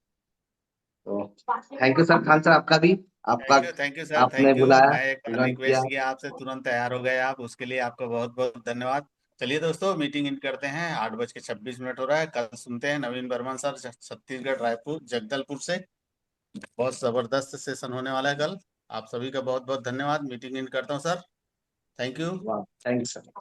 तो thank you sir, Khan sir आपका भी, आपका, थैंक यू सर, आपने थैंक यू। बुलाया, मैं एक बार इन्वाइट किया। रिक्वेस्ट किया आपसे, तुरंत तैयार हो गए आप, उसके लिए आपका बहुत बहुत धन्यवाद। चलिए दोस्तों, मीटिंग इन करते हैं। 8:26 हो रहा है। कल सुनते हैं नवीन बर्मन सर, छत्तीसगढ़, रायपुर, जगदलपुर से। बहुत जबरदस्त सेशन होने वाला है कल। आप सभी का बहुत बहुत धन्यवाद। मीटिंग इन करता हूँ सर। Thank you. वाह, थैंक्स सर।